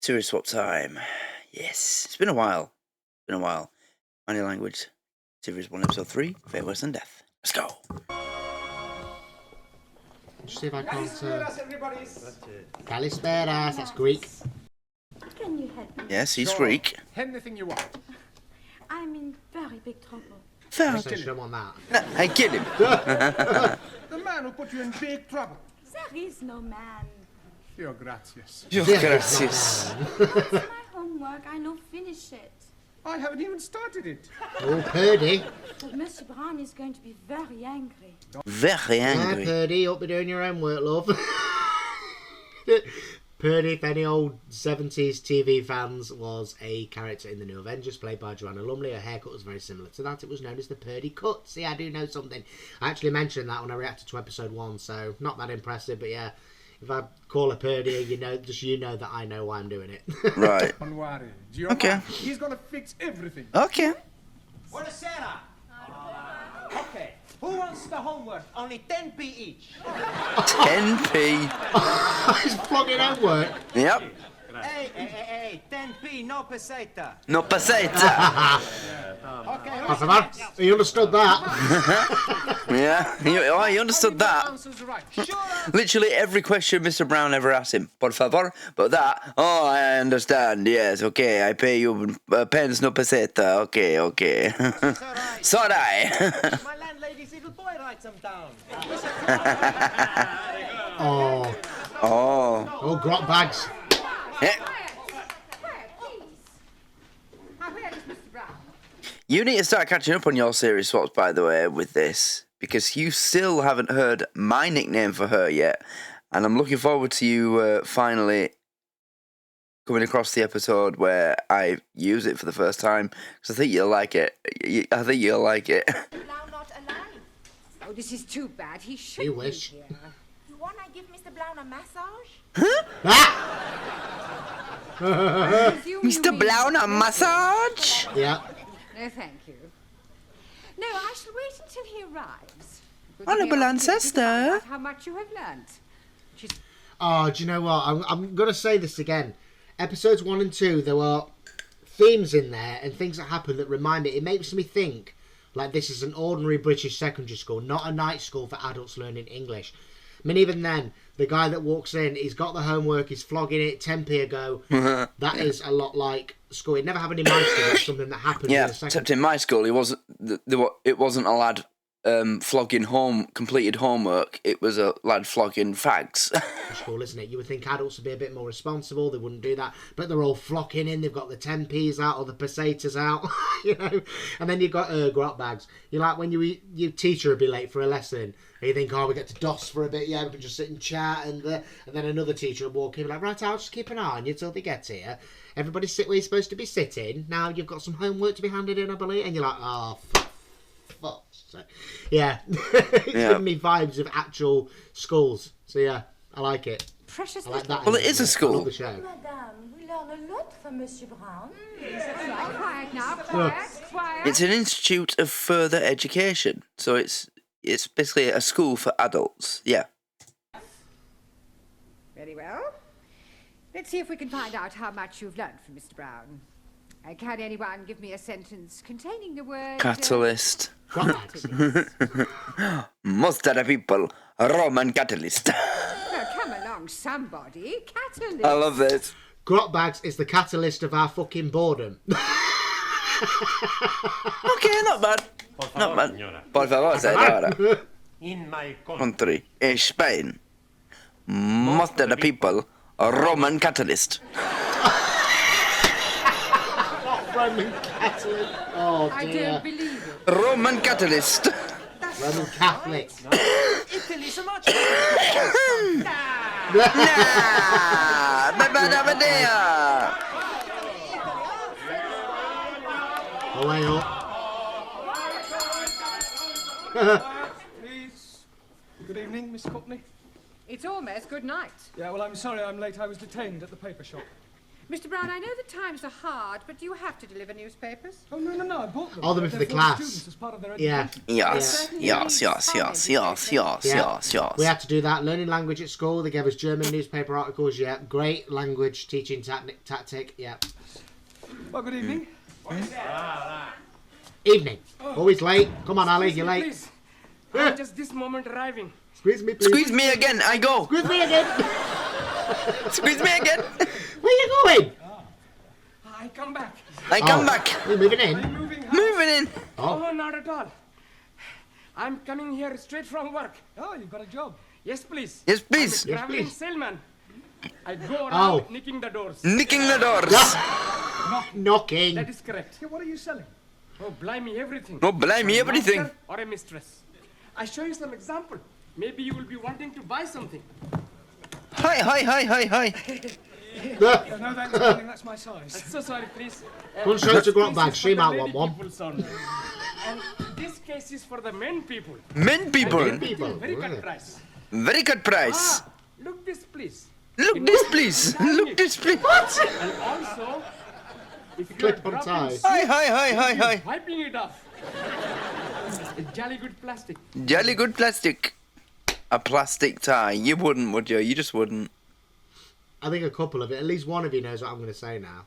Series swap time. Yes, it's been a while. Money language. Series 1, episode 3. Fate, Worse Than Death. Let's go. Let's see if I can't. Kalisperas, that's Greek. Can you help me? Yes, he's Greek. Anything you want. I'm in very big trouble. I don't want that. Hey, kill him. The man who put you in big trouble. There is no man. Your gracias. Gracias. It's my homework. I know finish it. I haven't even started it. Oh, Purdy. But Mr. Brown is going to be very angry. Very angry. Yeah, Purdy, you'll be doing your own work, love. Purdy, if any old 70s TV fans, was a character in the New Avengers played by Joanna Lumley. Her haircut was very similar to that. It was known as the Purdy cut. See, I do know something. I actually mentioned that when I reacted to episode 1, so not that impressive, but yeah. If I call her Purdy, you know that I know why I'm doing it. Right. Don't worry. Okay. He's gonna fix everything. Okay. Buonasera. Okay. Who wants the homework? Only 10p each. 10p. He's flogging homework. Yep. Hey, 10p, no peseta. No peseta. Okay. You understood that? Yeah. He understood that. Answer's right. Literally every question Mr. Brown ever asked him. Por favor. But that. Oh, I understand. Yes. Okay. I pay you pence no peseta. Okay. Sorry. My landlady's little boy writes them down. Oh, grot bags. Yeah. You need to start catching up on your series swaps, by the way, with this, because you still haven't heard my nickname for her yet, and I'm looking forward to you finally coming across the episode where I use it for the first time, because I think you'll like it. I think you'll like it. Now not alive. Oh, this is too bad. He should You be wish. here. You wanna give Mr. Brown a massage? Mr. Brown, a massage? Yeah. No, thank you. No, I shall wait until he arrives. Honourable ancestor. How much you have learnt. Oh, do you know what? I'm going to say this again. Episodes 1 and 2, there are themes in there and things that happen that remind me. It makes me think like this is an ordinary British secondary school, not a night school for adults learning English. I mean, even then, the guy that walks in, he's got the homework, he's flogging it, 10p ago. That is a lot like school. It never happened in my school. It's something that happened. Yeah, except in my school, it wasn't a lad flogging completed homework. It was a lad flogging fags. School, isn't it? You would think adults would be a bit more responsible. They wouldn't do that, but they're all flocking in. They've got the 10p's out or the pesetas out, you know. And then you've got grot bags. You like when your teacher would be late for a lesson. And you think, oh, we get to DOS for a bit, yeah, we can just sit and chat, and then another teacher will walk in, like, right, I'll just keep an eye on you till they get here. Everybody sit where you're supposed to be sitting. Now you've got some homework to be handed in, I believe, and you're like, oh, fuck. So, yeah, it's giving me vibes of actual schools. So yeah, I like it. Precious I like that. Well, it is a school. I love the show. Madame, we learn a lot from Monsieur Brown. Quiet now, quiet. It's an institute of further education, so it's basically a school for adults. Yeah. Very well. Let's see if we can find out how much you've learned from Mr. Brown. Can anyone give me a sentence containing the word... Catalyst. catalyst? Most of the people, Roman catalyst. Oh, come along, somebody. Catalyst. I love this. Grot bags is the catalyst of our fucking boredom. Okay, not bad. Not bad. Por favor, señora. In my Country, Spain. Most of the people, Roman catalyst. Roman Catholic. Oh I dear. don't believe it. Roman catalyst. Roman Catholic. Italy so much. Nah, babadabadea. Away up. Please. Good evening, Miss Courtney. It's almost good night. Yeah, well, I'm sorry I'm late. I was detained at the paper shop. Mr. Brown, I know the times are hard, but do you have to deliver newspapers? Oh, no, I bought them. Oh, they're for the for class. students as part of their Yeah. education. Yes, yes, yes, yes, yes, yes, yes, We yes. had to do that. Learning language at school. They gave us German newspaper articles. Yeah, great language teaching tactic. Yeah. Well, good evening. Evening. Always late. Come on, Ali, you're late. Please. I'm just this moment arriving. Squeeze me, please. Squeeze me again, I go. Squeeze me again. Squeeze me again. Where are you going? I come back. I come back. We're moving in. Moving house. Moving in. Oh, not at all. I'm coming here straight from work. Oh, you've got a job. Yes, please. Yes, please. Yes, Traveling please. salesman. I go around Oh. nicking the doors. Nicking the doors. Knocking. That is correct. Yeah, what are you selling? Oh, blimey, everything. Oh, blimey, everything. Master or a mistress. I show you some example. Maybe you will be wanting to buy something. Hi, hi, hi, hi, hi. No, thanks, darling, that's my size. So sorry, please. One straight to grot This bag. is She for the might lady want one. people, son. And this case is for the men people. Men people. People. Very Really? good price. Very good price. Ah, look this, please. Look this, please. Look this, please. And also, if you are Clip on dropping tie. soup, Hi, hi, hi, hi, hi. wiping it off. It's jolly good plastic. Jolly good plastic. A plastic tie. You wouldn't, would you? You just wouldn't. I think a couple of it. At least one of you knows what I'm going to say now.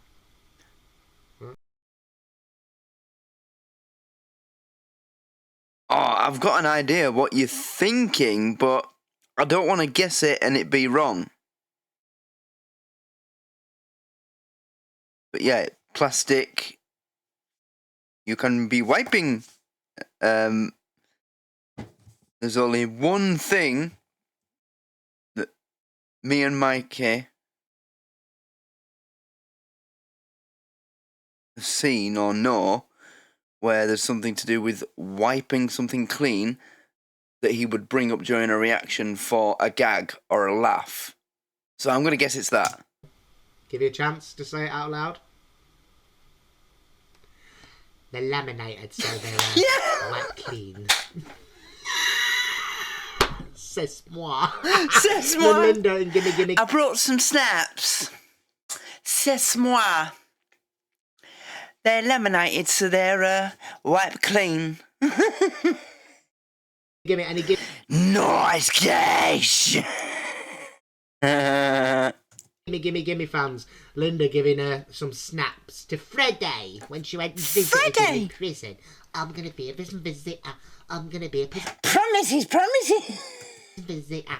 Oh, I've got an idea what you're thinking, but I don't want to guess it and it be wrong. But yeah, plastic. You can be wiping. There's only one thing that me and Mikey have seen or know where there's something to do with wiping something clean that he would bring up during a reaction for a gag or a laugh. So I'm going to guess it's that. Give you a chance to say it out loud. They're laminated so they're wet clean. C'est moi. C'est moi. Linda and Gimme Gimme. I brought some snaps. C'est moi. They're laminated so they're wiped clean. Gimme and he gimme. Nice cash. Gimme fans. Linda giving her some snaps to Freddie when she went and visited him in prison. I'm gonna be a prison visitor. I'm gonna be a prison Promises. visitor.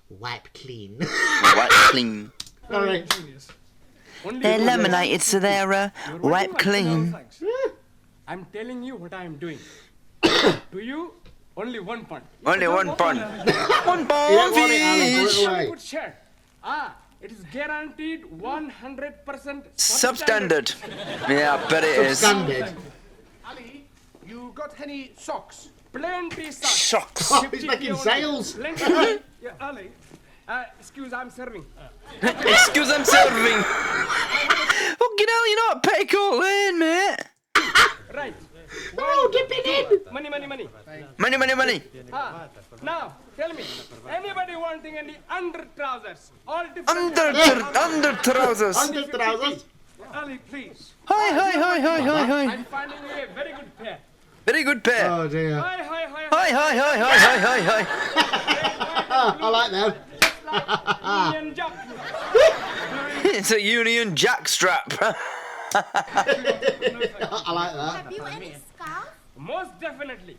Wipe clean. Wiped clean. Alright. Genius. Only They're one- laminated so they're You're wiped right. clean. Thanks. I'm telling you what I am doing. To you, only 1 pound. Only 1 pound. 1 You don't pound want it, Alan. Put fish. it away. Good share. It is guaranteed 100% Substandard. Yeah, I bet it is. Standard. Ali, you got any socks? Plenty socks. Socks. Oh, he's making sales. Plenty. Yeah, Ali. Excuse, I'm serving. Excuse, I'm serving. Fucking hell, you're not Petticoat Lane, mate. Right. Oh, dip it in. Money. Money. Now, tell me, anybody wanting any under trousers? All different. Under trousers. Under trousers. Ali, please. Hi. I'm finding you a very good pair. Very good pair. Oh dear. Hi. Hi. I like that. Union Jack. It's a Union Jack strap. I like that. Have you any scarf? Most definitely.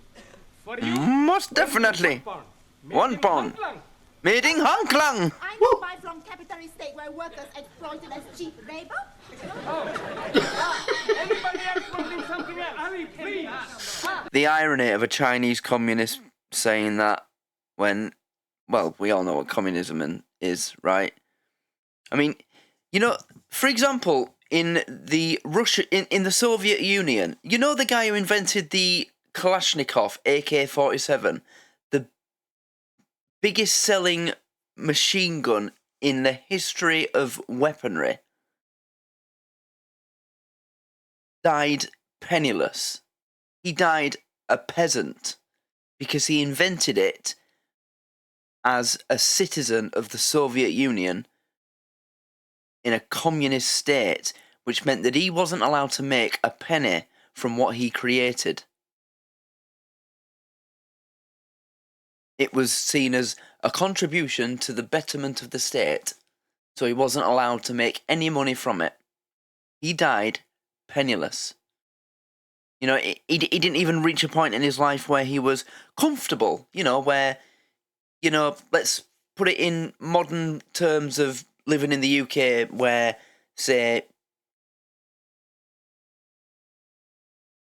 For you, Most definitely. 1 pound. Made 1 in pound. Hong Kong. Made in Hong Kong. I know buy from capitalist state where workers exploited as cheap labor. Anybody else wanting something else? Ali, please. The irony of a Chinese communist saying that when, well, we all know what communism is, right? I mean, you know, for example, in the in the Soviet Union, you know the guy who invented the Kalashnikov AK-47, the biggest selling machine gun in the history of weaponry, died penniless. He died a peasant because he invented it as a citizen of the Soviet Union in a communist state, which meant that he wasn't allowed to make a penny from what he created. It was seen as a contribution to the betterment of the state, so he wasn't allowed to make any money from it. He died penniless. You know, he didn't even reach a point in his life where he was comfortable, you know, where, you know, let's put it in modern terms of living in the UK, where, say,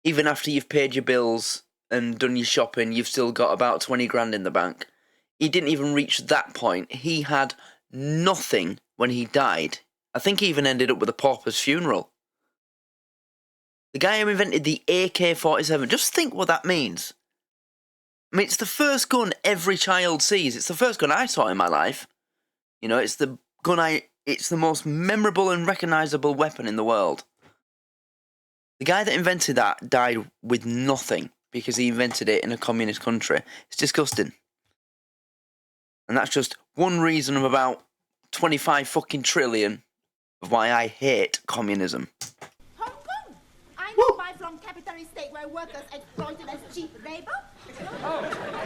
even after you've paid your bills and done your shopping, you've still got about 20 grand in the bank. He didn't even reach that point. He had nothing when he died. I think he even ended up with a pauper's funeral. The guy who invented the AK-47, just think what that means. I mean, it's the first gun every child sees. It's the first gun I saw in my life. You know, it's the most memorable and recognisable weapon in the world. The guy that invented that died with nothing because he invented it in a communist country. It's disgusting. And that's just one reason of about 25 fucking trillion of why I hate communism. Hong Kong. I know buy from capitalist state where workers exploited as cheap labor.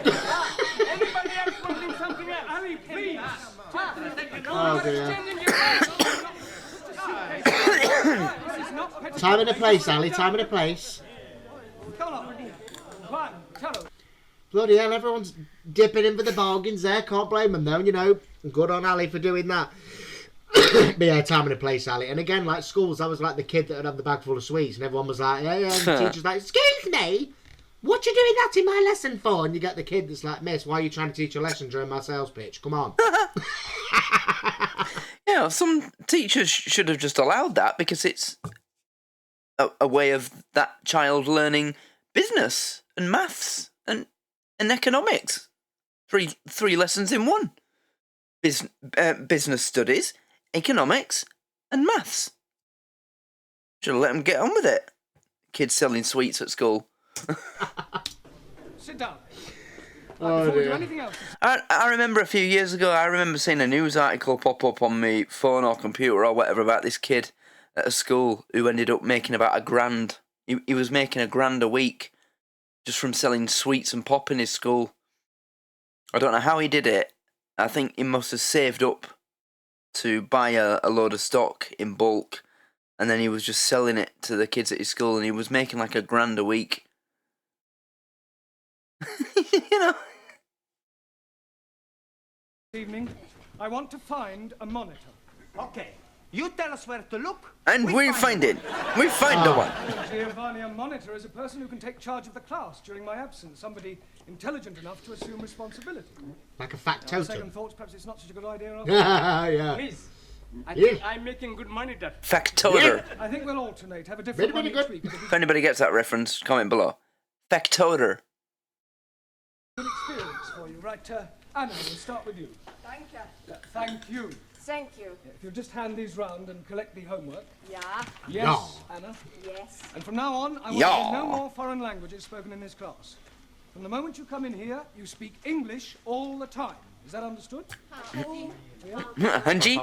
Anybody else wanting something else? Ali, please. Oh dear. Changing your mind. This is not petty. Time and a place, Ali. Time and a place. Come on. One, two. Bloody hell, everyone's dipping in for the bargains there. Can't blame them though, you know. Good on Ali for doing that. But yeah, time and a place, Ali. And again, like schools, I was like the kid that would have the bag full of sweets, and everyone was like, yeah, yeah. And the teacher's like, excuse me, what you doing that in my lesson for? And you get the kid that's like, miss, why are you trying to teach a lesson during my sales pitch? Come on. Yeah, some teachers should have just allowed that because it's a way of that child learning business and maths and economics. Three lessons in one. Business studies, economics, and maths. Should have let them get on with it. Kids selling sweets at school. Sit down. Oh, Before we do dear. anything else, I remember a few years ago, I remember seeing a news article pop up on my phone or computer or whatever about this kid at a school who ended up making about $1,000. He was making $1,000 a week just from selling sweets and pop in his school. I don't know how he did it. I think he must have saved up to buy a load of stock in bulk, and then he was just selling it to the kids at his school, and he was making like $1,000 a week. You know? evening, I want to find a monitor. Okay. You tell us where to look. And we find it. We find the one. Giovanni, a monitor is a person who can take charge of the class during my absence. Somebody intelligent enough to assume responsibility. Like a fact On second totem. thoughts, perhaps it's not such a good idea after. Yeah. Please. I Yeah. think I'm making good money there. Factotor. I think we'll alternate. Have a different Very, one very each good. week. It'll be If anybody gets that reference, comment below. Factotor. a good experience for you. Right, Anna, we'll start with you. Thank you. Thank you. Thank you. If you'll just hand these round and collect the homework. Yeah. Yes, Anna. Yes. And from now on, I want Yeah. to hear no more foreign languages spoken in this class. From the moment you come in here, you speak English all the time. Is that understood? Hanji?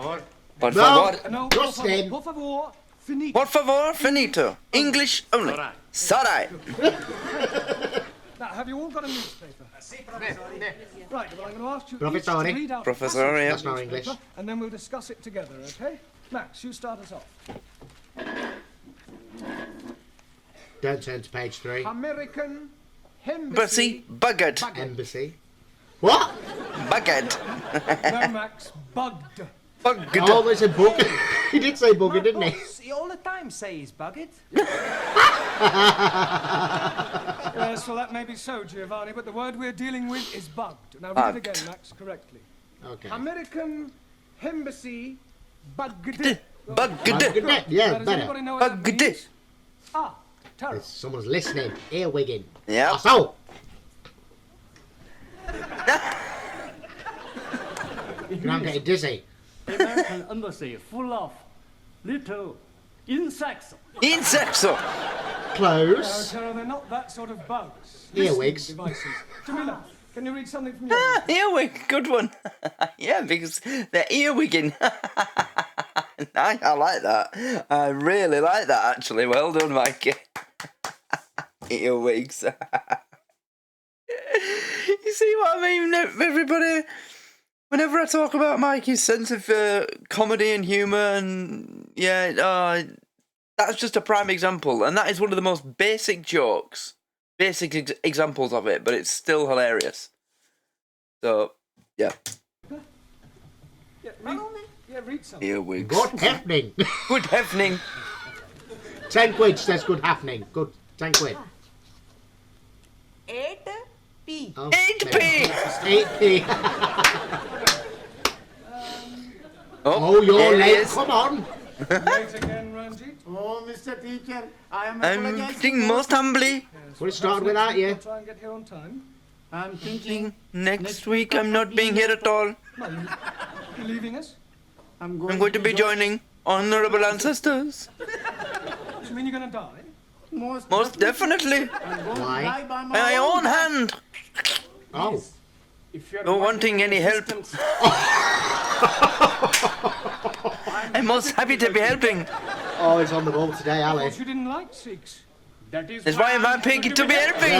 Por No. favor. No, Just him. por favor, finito. Por favor, finito. English only. Sarai. Now, have you all got a newspaper? Right, well, I'm going to ask you each to Professore. read out a Professore, passage yeah. from That's not the English. newspaper, and then we'll discuss it together, okay? Max, you start us off. Don't turn to page 3. American Embassy. Bussy. Bugged. Embassy. What? Bugged. No, Max, bugged. Bugged. Oh, there's a bug. He did say bugger, didn't he? Boss, he all the time say he's bugged. Yes, well, that may be so, Giovanni, but the word we're dealing with is bugged. Now, read Bugged. it again, Max, correctly. Okay. American Embassy bugged. Bugged. Yeah, Now, does better. anybody know what that Bugged. means? Ah, terrible. Someone's listening. Earwigging. Yeah. So, now I'm getting dizzy. American embassy full of little insects. Insecto. No, Close. Tara, they're not that sort of bugs. Earwigs. Listening devices. Jamila, can you read something from your Earwig. Good one. Yeah, because they're earwigging. I like that. I really like that, actually. Well done, Mikey. Earwigs. You see what I mean, everybody? Whenever I talk about Mikey's sense of comedy and humour, and yeah, that's just a prime example, and that is one of the most basic jokes, basic examples of it, but it's still hilarious. So, yeah. Read something. Earwigs. Good happening. Good happening. 10 quid says good happening. Good, 10 quid. 8p. Oh, 8p. 8p. Oh, you're there it late. is. Come on. Late again, Ranjit. Oh, Mr. Teacher, I am I'm thinking most humbly. We started without you. I'll try and get here on time. I'm thinking Next week I'm not being here at all. You leaving us? I'm going to be joining honourable ancestors. Do you mean you're going to die? Most definitely. I'm going to Why? die by By my own hand. Oh. If you're No wanting any help. I'm most happy to be helping. Oh, he's on the ball today, Ali. Thought you didn't like Sikhs. That is That's why I'm happy to be helping.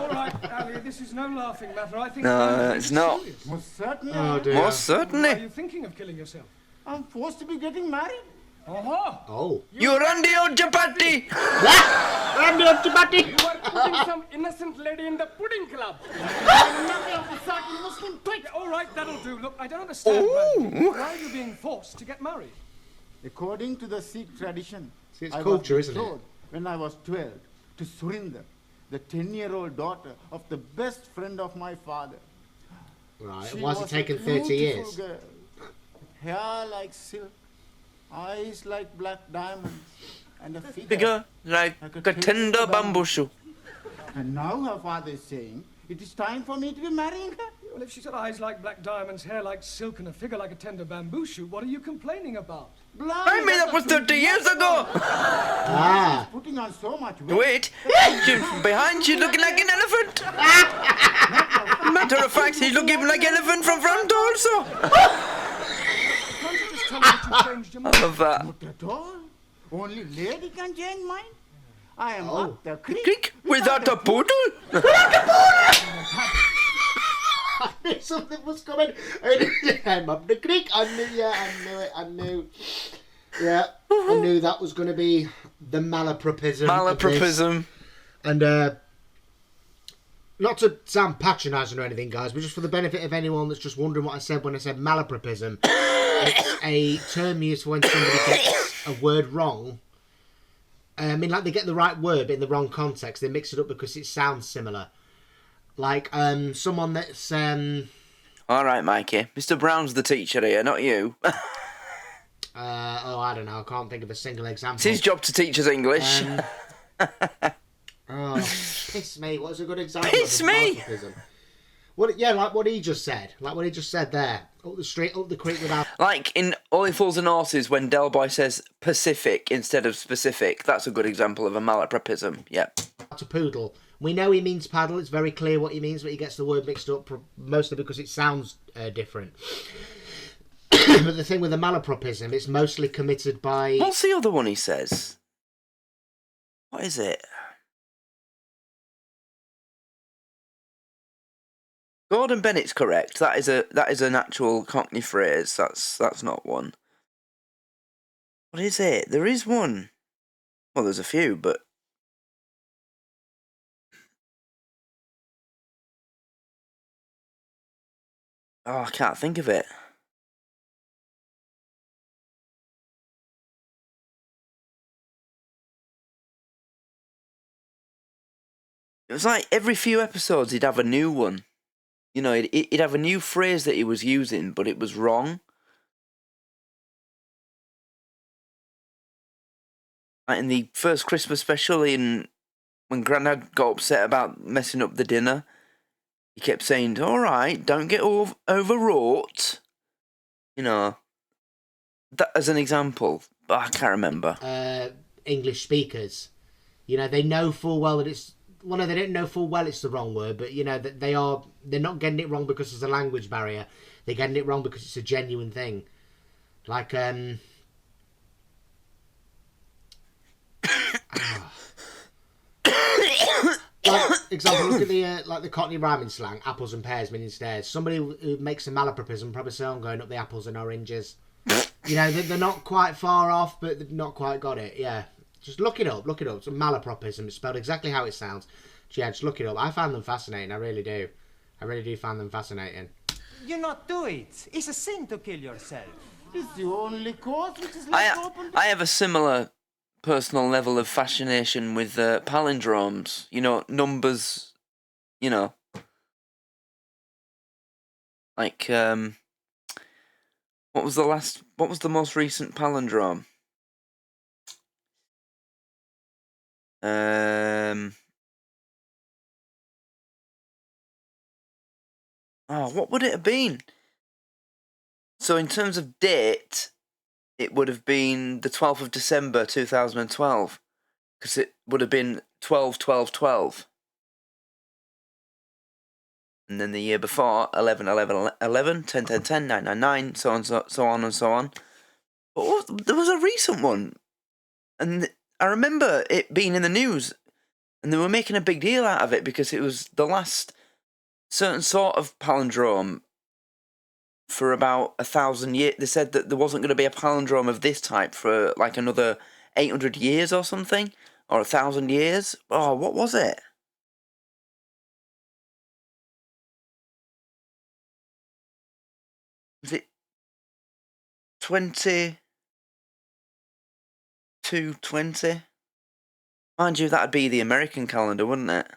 All right, Ali, this is no laughing matter. I think No, it's not. serious. most certainly. Oh, dear. Most Are certainly. you thinking of killing yourself? I'm forced to be getting married. Aha! Oh. You Randy old chapati. Randy up to Batty. You are putting some innocent lady in the pudding club. I'm not of the certain Muslim twit. All right, that'll do. Look, I don't understand. Ranjit. Why are you being forced to get married? According to the Sikh tradition, See, it's I culture, was isn't it? betrothed when I was 12 to Surinder, the 10-year-old daughter of the best friend of my father. Right. She Why's it was taken a 30 beautiful years? girl, hair like silk, eyes like black diamonds, and a Figure like a tender bamboo shoe. And now her father is saying, it is time for me to be marrying her. Well, if she's got eyes like black diamonds, hair like silk, and a figure like a tender bamboo shoot, what are you complaining about? I mean, that was 30 years ago. Ah. Putting on so much weight. Wait, behind you looking like an elephant. Matter of fact, he's looking like an elephant from front also. Can't you just tell me that you changed your mind? I love that. Not at all. Only lady can change mind. I am up the creek. Creek without a poodle. I knew something was coming. I'm up the creek. I knew, yeah, I knew it. I knew. Yeah, I knew that was going to be the malapropism. of this. Malapropism. And not to sound patronising or anything, guys, but just for the benefit of anyone that's just wondering what I said when I said malapropism, it's a term used for when somebody gets a word wrong. I mean, like they get the right word but in the wrong context. They mix it up because it sounds similar. Like someone that's All right, Mikey. Mr. Brown's the teacher here, not you. I don't know. I can't think of a single example. It's his job to teach us English. Oh, piss me. What's a good example? Piss of me! malapropism? What? Yeah, like what he just said. Like what he just said there. Up the street, up the creek without. Like in Only Fools and Horses, when Del Boy says Pacific instead of specific, that's a good example of a malapropism. Yep. A poodle. We know he means paddle. It's very clear what he means, but he gets the word mixed up mostly because it sounds different. But the thing with the malapropism, it's mostly committed by. What's the other one he says? What is it? Gordon Bennett's correct. That is an actual Cockney phrase. That's not one. What is it? There is one. Well, there's a few, but I can't think of it. It was like every few episodes he'd have a new one. You know, he'd have a new phrase that he was using, but it was wrong. Like in the first Christmas special, when Grandad got upset about messing up the dinner, he kept saying, "All right, don't get overwrought." You know, that as an example. But I can't remember. English speakers, you know, they know full well that it's. Well, no, they don't know full well it's the wrong word, but you know that they're not getting it wrong because there's a language barrier. They're getting it wrong because it's a genuine thing. Like like, example, look at the like the Cockney rhyming slang, apples and pears meaning stairs. Somebody who makes a malapropism probably say, I'm going up the apples and oranges. You know, they're not quite far off, but they've not quite got it. Yeah, just look it up. It's a malapropism. It's spelled exactly how it sounds. Yeah, just look it up. I find them fascinating. I really do. I really do find them fascinating. You not do it. It's a sin to kill yourself. It's the only course which is left open. I have a similar personal level of fascination with palindromes. You know, numbers. You know, like what was the most recent palindrome? Oh, what would it have been? So in terms of date, it would have been the 12th of December 2012, because it would have been 12-12-12. And then the year before, 11-11-11, 10-10-10, 9-9-9, so on and so on. But there was a recent one, and I remember it being in the news, and they were making a big deal out of it because it was the last certain sort of palindrome for about 1,000 years. They said that there wasn't going to be a palindrome of this type for like another 800 years or something, or 1,000 years. Oh, what was it? Was it 2220? Mind you, that'd be the American calendar, wouldn't it?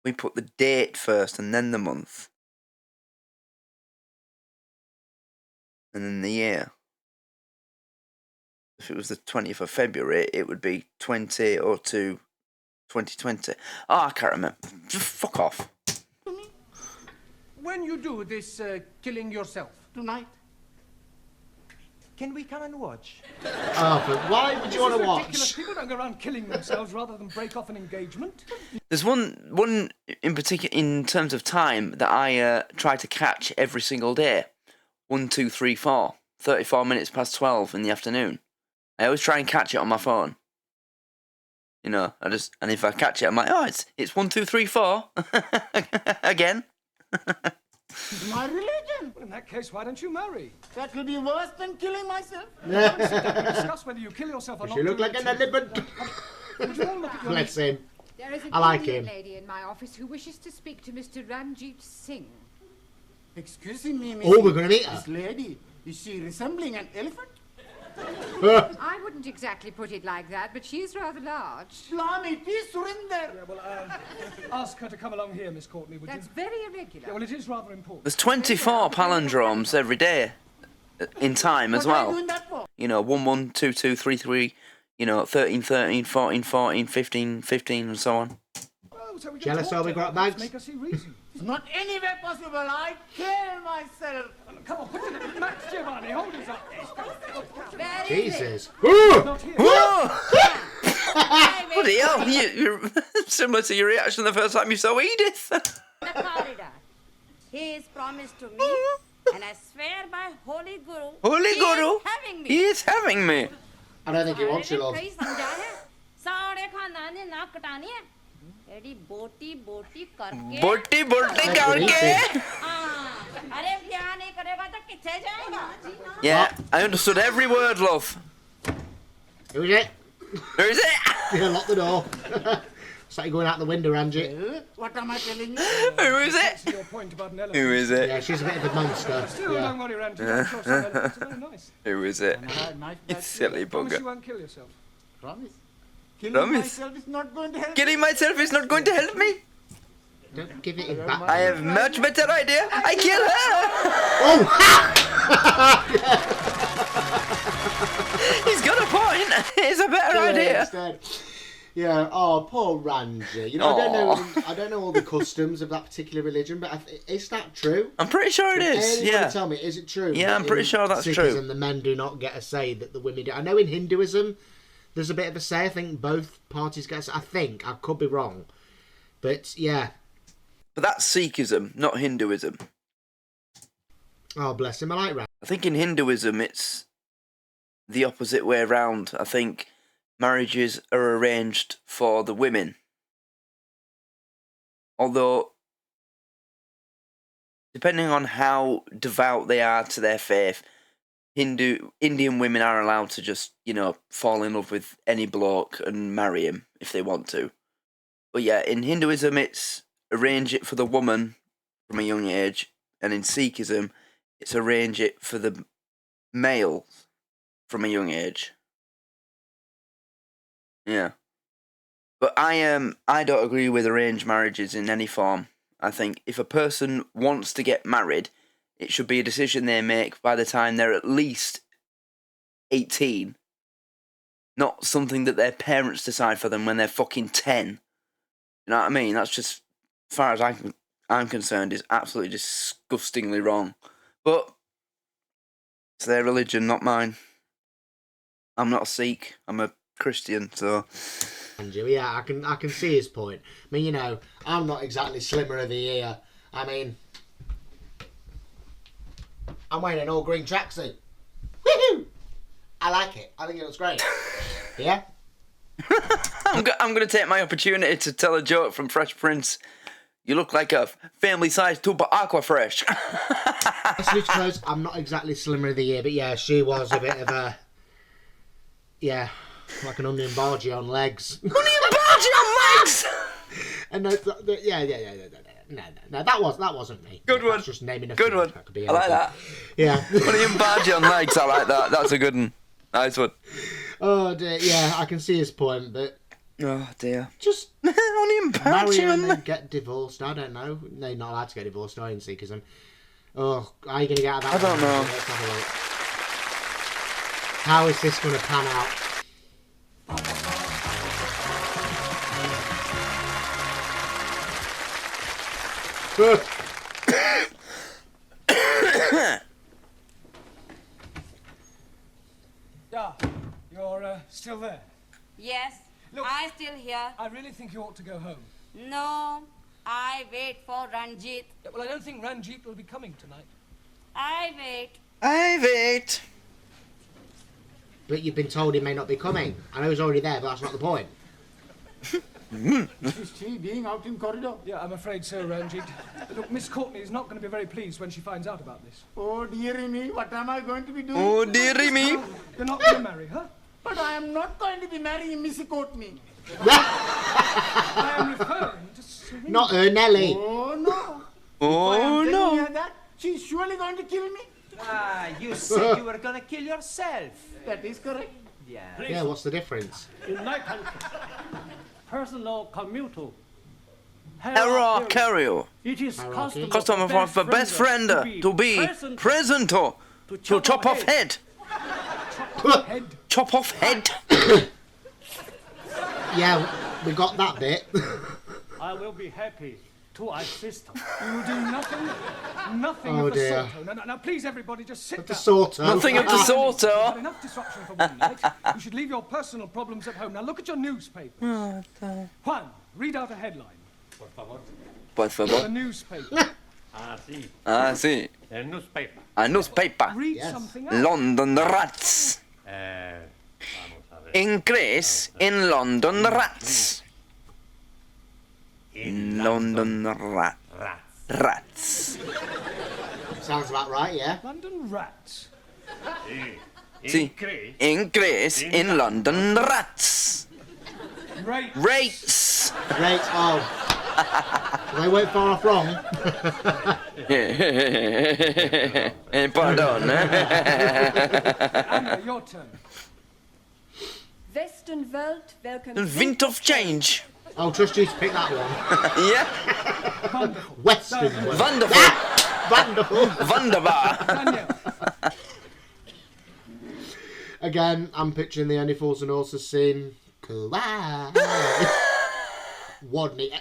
We put the date first and then the month. And then the year. If it was the 20th of February, it would be 20/02/2020. Oh, I can't remember. Just fuck off. When you do this killing yourself? Tonight. Can we come and watch? Oh, but why would you want to Ridiculous. watch? People don't go around killing themselves rather than break off an engagement. There's one in particular in terms of time that I try to catch every single day. 1, 2, 3, 4. 34 minutes past 12 in the afternoon. I always try and catch it on my phone. You know, and if I catch it, I'm like, oh, it's 1, 2, 3, 4 again. My religion. Well, in that case, why don't you marry? That will be worse than killing myself. Discuss whether you kill yourself or not. You look like an elephant. Would you all look at your Bless him. There is an I like Indian him. lady in my office who wishes to speak to Mr. Ranjit Singh. Excuse me, Miss. Oh, we're going to meet This her. lady, is she resembling an elephant? I wouldn't exactly put it like that, but she is rather large. Blimey, please surrender. Yeah, well, ask her to come along here, Miss Courtney, would That's you? very irregular. Yeah, well, it is rather important. There's 24 palindromes every day in time as What are you well. doing that for? You know, 1, 1, 2, 2, 3, 3, you know, 13, 13, 14, 14, 15, 15, and so on. Oh, so we can Jealous talk all we to got her, bags? Make her see reason. It's not anywhere possible. I kill myself. Come on, put it. Max Giovanni, hold his up. Very Jesus. Not here. Bloody hell, you're similar to your reaction the first time you saw Edith. The corridor. He is promised to me, and I swear by Holy Guru, Holy he Guru, is having me. he is having me. I don't think he wants you, love. कई समझा है सारे खानदान ने नाक कटानी है AD बोटी बोटी करके Borti, borti, karke. हाँ, अरे ब्याह नहीं करेगा तो किथे जाएगा Yeah, I understood every word, love. Who is it? Where is it? Yeah, lock the door. It's like you're going out the window, Angie. What am I telling you? Who is That's it? your point about an elephant. Who is it? Yeah, she's a bit of a monster. Still, Yeah. don't worry, Ranjit. I'm sure some elephants are very nice. Who is it? Knife You back. silly Promise you bugger. won't kill yourself. Promise. Killing Promise. myself is not going to help. Killing myself is not going to help me. Don't give it back. I have much better idea. I kill her. He's got a point. It's a better idea. Instead. Yeah. Oh, poor Ranji. You know, I don't know all the customs of that particular religion, but is that true? I'm pretty sure it is. Anyone Yeah. tell me, is it true? Yeah, that I'm pretty in sure that's Sikhism, true. The men do not get a say that the women do. I know in Hinduism, there's a bit of a say. I think both parties get a say. I think. I could be wrong. But, yeah. But that's Sikhism, not Hinduism. Oh, bless him. I like Ram. I think in Hinduism it's the opposite way around. I think marriages are arranged for the women. Although, depending on how devout they are to their faith, Indian women are allowed to just, fall in love with any bloke and marry him if they want to. But yeah, in Hinduism, it's arrange it for the woman from a young age, and in Sikhism, it's arrange it for the male from a young age. Yeah. But I don't agree with arranged marriages in any form. I think if a person wants to get married, it should be a decision they make by the time they're at least 18. Not something that their parents decide for them when they're fucking 10. You know what I mean? That's just, as far as I'm concerned, is absolutely disgustingly wrong. But it's their religion, not mine. I'm not a Sikh. I'm a Christian, so... Yeah, I can see his point. I mean, I'm not exactly slimmer of the year. I mean, I'm wearing an all green tracksuit. Woohoo! I like it. I think it looks great. Yeah? I'm going to take my opportunity to tell a joke from Fresh Prince. You look like a family-sized tube of Aquafresh. Because I'm not exactly slimmer of the year, but yeah, she was a bit of a... Yeah, like an onion bargee on legs. Onion bargee on legs! And no, that wasn't me. Good one. That's just naming a Good food. one. That could be I like anything. that. Yeah. Onion bargee on legs, I like that. That's a good one. Nice one. Oh dear, yeah, I can see his point, but Oh dear. just Onion marry bargee her on and then legs. get divorced. I don't know. They're not allowed to get divorced, are you, Sikhism? Oh, how are you going to get out of that? I don't one? know. Let's have a look. How is this going to pan out? Yeah, you're still there. Yes, Look. I still here. I really think you ought to go home. No, I wait for Ranjit. Yeah, well, I don't think Ranjit will be coming tonight. I wait. I wait. But you've been told he may not be coming. I know he's already there, but that's not the point. Is she being out in corridor? Yeah, I'm afraid so, Ranjit. Look, Miss Courtney is not going to be very pleased when she finds out about this. Oh, dearie me, what am I going to be doing? Oh, dearie me. You're not going to marry her? But I am not going to be marrying Missy Courtney. I am referring to Serena. Not her, Nelly. Oh, no. Oh, If I am no. telling her that, she's surely going to kill me. Ah, you said you were gonna kill yourself. That is correct. Yeah. Yeah, what's the difference? In my country, personal commutal. Error carrier. It is Hierarchy. custom Customer for best friend to be present to chop off head. Head. Chop off head. Yeah, we got that bit. I will be happy to assist. You will do nothing Oh, of the dear. sort. Now, please, everybody, just sit The down. sort of. Nothing of the You've sort had of. enough disruption for one night. You should leave your personal problems at home. Now, look at your newspapers. Juan, read out a headline. Por The favor. newspaper. Ah, sí. Ah, sí. The newspaper. A newspaper. Read Yes. something else. London rats. Vamos a ver. Increase in London rats. In London rats. Sounds about right, yeah. London rats. See, increase in London rats. Right. Rates. Great. Oh. They weren't far off wrong. Pardon. Anna, your turn. Western World, welcome. Wind of change. I'll trust you to pick that one. Yeah. Western World. Wonderful. Wonderful. Wunderbar. Daniel. Again, I'm picturing the Only Fools and Horses scene. Collide. Rodney.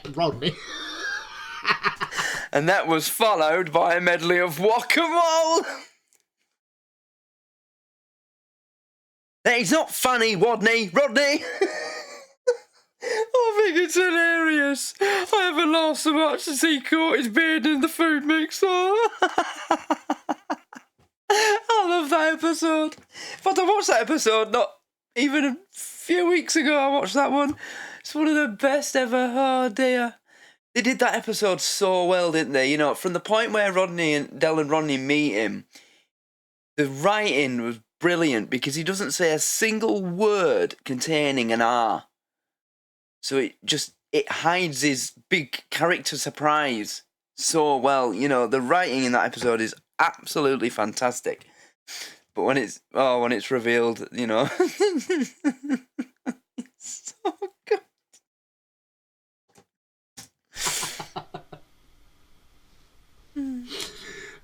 And that was followed by a medley of Whack-A-Mole. It's not funny, Rodney. I think it's hilarious. I haven't laughed so much since he caught his beard in the food mixer. I love that episode. In fact, I watched that episode not even a few weeks ago. I watched that one. It's one of the best ever. Oh dear. They did that episode so well, didn't they? You know, from the point where Del and Rodney meet him, the writing was brilliant because he doesn't say a single word containing an R. So it hides his big character surprise so well. You know, the writing in that episode is absolutely fantastic. But when it's revealed, you know, it's so good.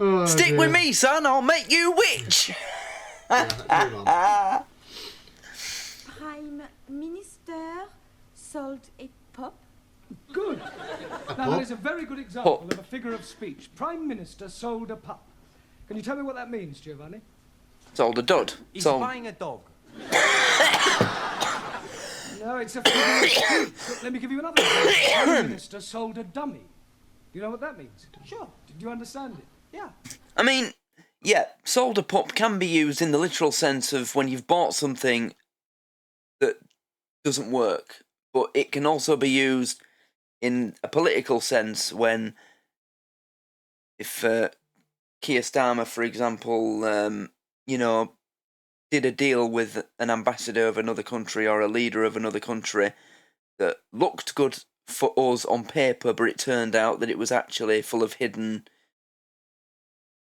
Oh, Stick dear. with me, son. I'll make you witch. Prime Minister sold a pup. Good. Now, that is a very good example of a figure of speech. Prime Minister sold a pup. Can you tell me what that means, Giovanni? Sold a dud. He's Sold. buying a dog. No, it's a figure of speech. But let me give you another example. Prime Minister sold a dummy. Do you know what that means? Sure. Did you understand it? Yeah. I mean, yeah, sold a pup can be used in the literal sense of when you've bought something that doesn't work, but it can also be used in a political sense when, if Keir Starmer, for example, you know, did a deal with an ambassador of another country or a leader of another country that looked good for us on paper, but it turned out that it was actually full of hidden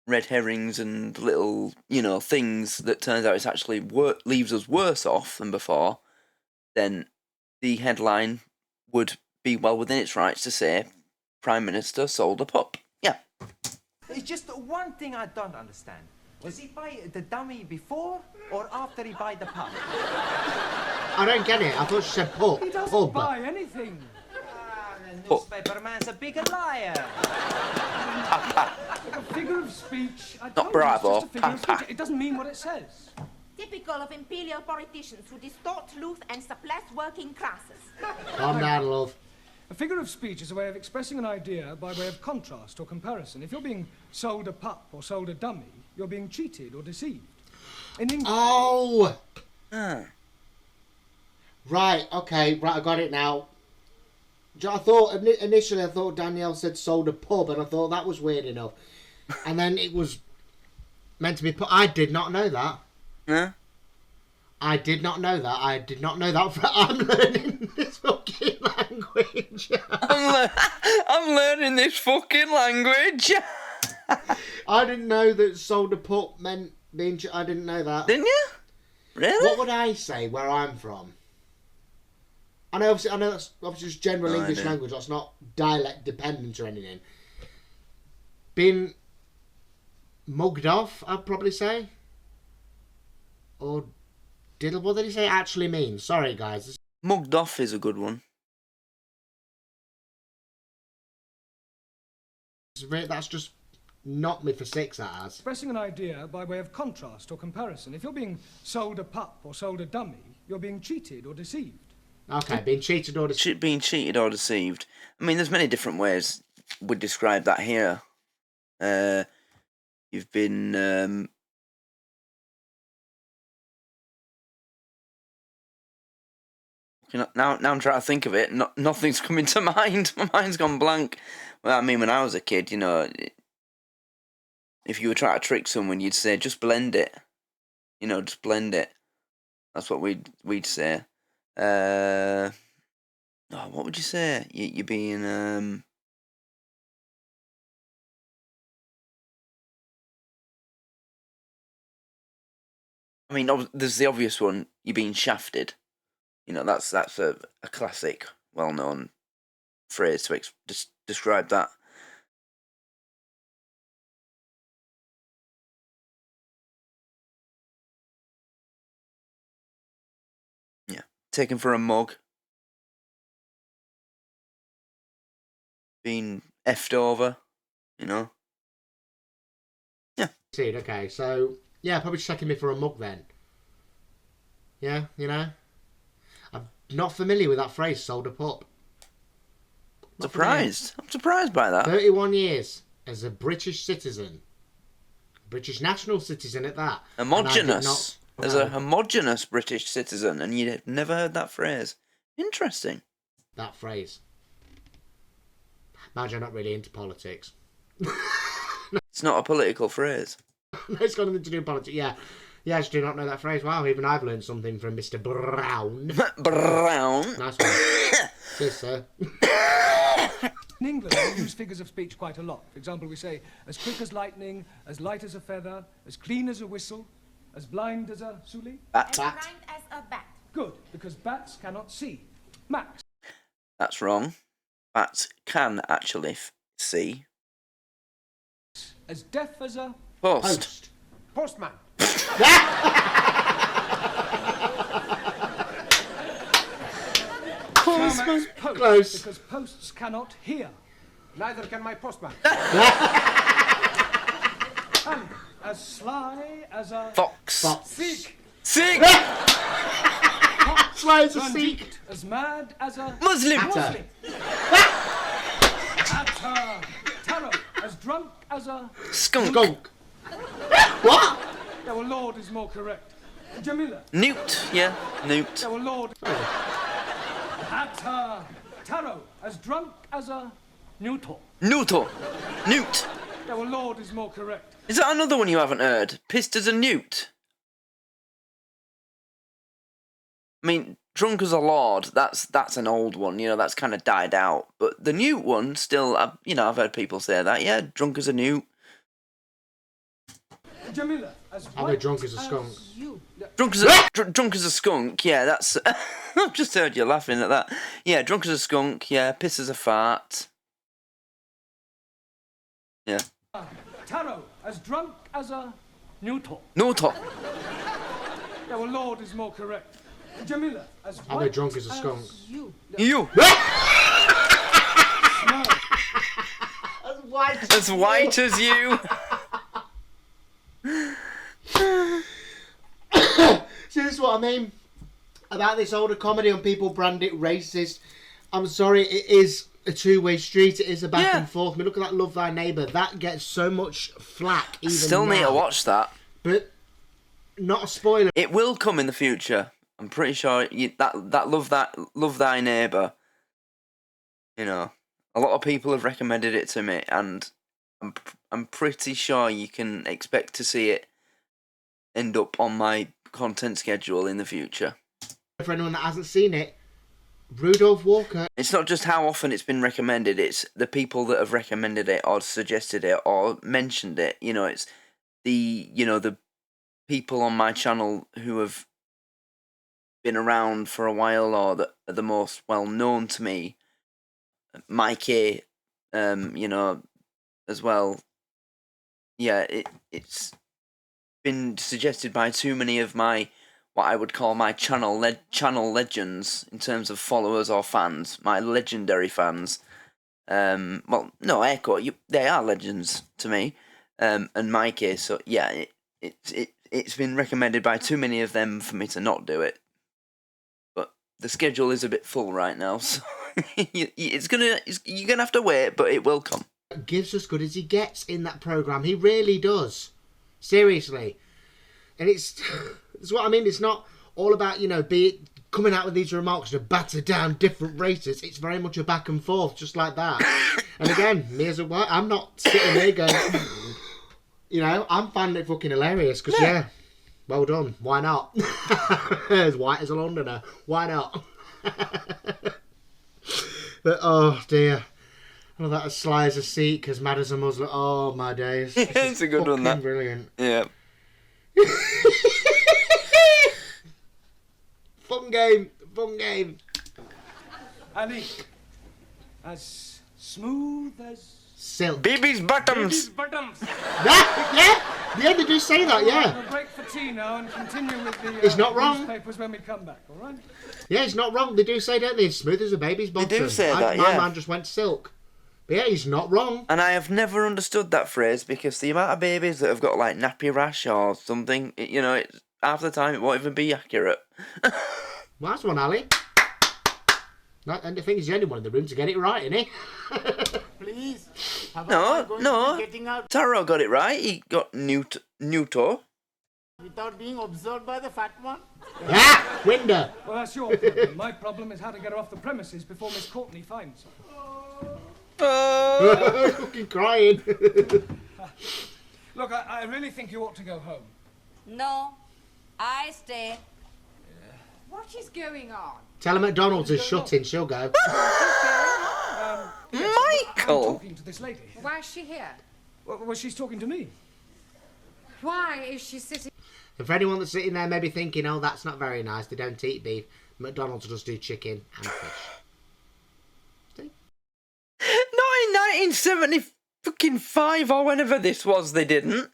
red herrings and little, you know, things that turns out it's actually leaves us worse off than before, then the headline would be well within its rights to say Prime Minister sold a pup. Yeah. It's just one thing I don't understand. Was he buy the dummy before or after he buy the pup? I don't get it. I thought she said pup. He doesn't Pub. buy anything. The newspaper man's a big liar. A figure of speech. I Not told you, bravo, it's just a figure of papa. speech. It doesn't mean what it says. Typical of imperial politicians who distort truth and suppress working classes. Calm down, love. A figure of speech is a way of expressing an idea by way of contrast or comparison. If you're being sold a pup or sold a dummy, you're being cheated or deceived. In English, Oh! Ah. Right, okay, right, I got it now. I thought, initially I thought Danielle said sold a pub, and I thought that was weird enough. And then it was meant to be put. I did not know that. Huh? I did not know that. I did not know that. I'm learning this fucking language. I'm learning this fucking language. I didn't know that sold a pup meant being... I didn't know that. Didn't you? Really? What would I say where I'm from? I know that's obviously just general No, I English know. language. That's not dialect dependent or anything. Been mugged off, I'd probably say. Or diddle. What did he say actually mean? Sorry, guys. Mugged off is a good one. That's just knocked me for six, that has. expressing an idea by way of contrast or comparison. If you're being sold a pup or sold a dummy, you're being cheated or deceived. Okay, being cheated or Being cheated or deceived. I mean, there's many different ways we'd describe that here. You've been... Now I'm trying to think of it. Nothing's coming to mind. My mind's gone blank. Well, I mean, when I was a kid, you know, if you were trying to trick someone, you'd say, just blend it. You know, just blend it. That's what we'd say. What would you say? You're being... I mean, there's the obvious one. You're being shafted. You know, that's a classic, well-known phrase to describe that. Yeah, taken for a mug. Being effed over, you know. Yeah. Okay, so yeah, probably just taking me for a mug then. Yeah, you know. I'm not familiar with that phrase, sold a pup. I'm surprised by that. 31 years as a British citizen. British national citizen at that. Homogenous. As a homogenous British citizen, and you've never heard that phrase. Interesting. That phrase. Imagine I'm not really into politics. It's not a political phrase. No, it's got nothing to do with politics. Yeah. Yeah, I just do not know that phrase. Wow, even I've learned something from Mr. Brown. Brown. Nice one. Cheers, sir. In England, we use figures of speech quite a lot. For example, we say, as quick as lightning, as light as a feather, as clean as a whistle, as blind as a suli. Bat. As blind as a bat. Good, because bats cannot see. Max. That's wrong. Bats can actually see. As deaf as a... Post. Postman. Postman. Post, Close. because posts cannot hear. Neither can my postman. And as sly as a... Fox. Sikh. Sikh. Sly as a Ranjit, Sikh. as mad as a... Muslim. Atta. Atta. Taro, as drunk as a... Skunk. Skunk. What? Our Lord is more correct. Jamila. Newt. Yeah, newt. Our Lord. Atta. Taro, as drunk as a... Newton. Newto. Newt. Our Lord is more correct. Is that another one you haven't heard? Pissed as a newt. I mean, drunk as a lord, that's an old one, you know, that's kind of died out. But the newt one, still, you know, I've heard people say that, yeah, drunk as a newt. Jamila, as Are they drunk as a skunk? you. Drunk as a skunk, yeah, that's... I've just heard you laughing at that. Yeah, drunk as a skunk, yeah, piss as a fart. Yeah. Taro, as drunk as a Newton. Newton. Our Lord is more correct. Jamila, as Are they drunk as a skunk? You. You. No. As white as you. See, this is what I mean about this older comedy and people brand it racist. I'm sorry, it is a two-way street. It is a back and forth. I mean, look at that Love Thy Neighbour. That gets so much flack even Still now. need to watch that. But not a spoiler. It will come in the future. I'm pretty sure that Love Thy Neighbour. You know, a lot of people have recommended it to me, and I'm pretty sure you can expect to see it end up on my content schedule in the future. For anyone that hasn't seen it, Rudolph Walker. It's not just how often it's been recommended, it's the people that have recommended it or suggested it or mentioned it. You know, it's the people on my channel who have been around for a while or that are the most well known to me. Mikey, you know, as well. Yeah, it's been suggested by too many of my, what I would call my channel legends in terms of followers or fans, my legendary fans. Well, no, Echo, they are legends to me, and Mikey. So yeah, it's been recommended by too many of them for me to not do it. But the schedule is a bit full right now, so you're gonna have to wait, but it will come. Gives as good as he gets in that program. He really does. Seriously. And it's what I mean. It's not all about, you know, coming out with these remarks to batter down different races. It's very much a back and forth, just like that. And again, me as a white, I'm not sitting there going, you know, I'm finding it fucking hilarious because, yeah, well done. Why not? As white as a Londoner. Why not? But, oh, dear. Oh, that as sly as a Sikh, as mad as a Muslim. Oh, my days. It's a good one, that. Brilliant. Yeah. Fun game. Ali, as smooth as... Silk. Baby's bottoms. Bottoms. Yeah, they do say that, yeah. We'll break for tea now and continue with the It's not wrong. newspapers when we come back, all right? Yeah, it's not wrong. They do say, don't they? Smooth as a baby's bottom. do say that, My yeah. man just went silk. But yeah, he's not wrong. And I have never understood that phrase because the amount of babies that have got like nappy rash or something, you know, half the time it won't even be accurate. Nice one, Ali. And I think he's the only one in the room to get it right, isn't he? please. No. Getting out Taro got it right. He got Newto. without being observed by the fat one. Ah! Window! Well, that's your problem. My problem is how to get her off the premises before Miss Courtney finds her. Fucking crying. Look, I really think you ought to go home. No, I stay. What is going on? Tell her McDonald's is shutting, she'll go. I'm Michael! talking to this lady. Why is she here? Well, she's talking to me. Why is she sitting? And for anyone that's sitting there maybe thinking, oh, that's not very nice, they don't eat beef, McDonald's will just do chicken and fish. See? Not in 1975 or whenever this was, they didn't.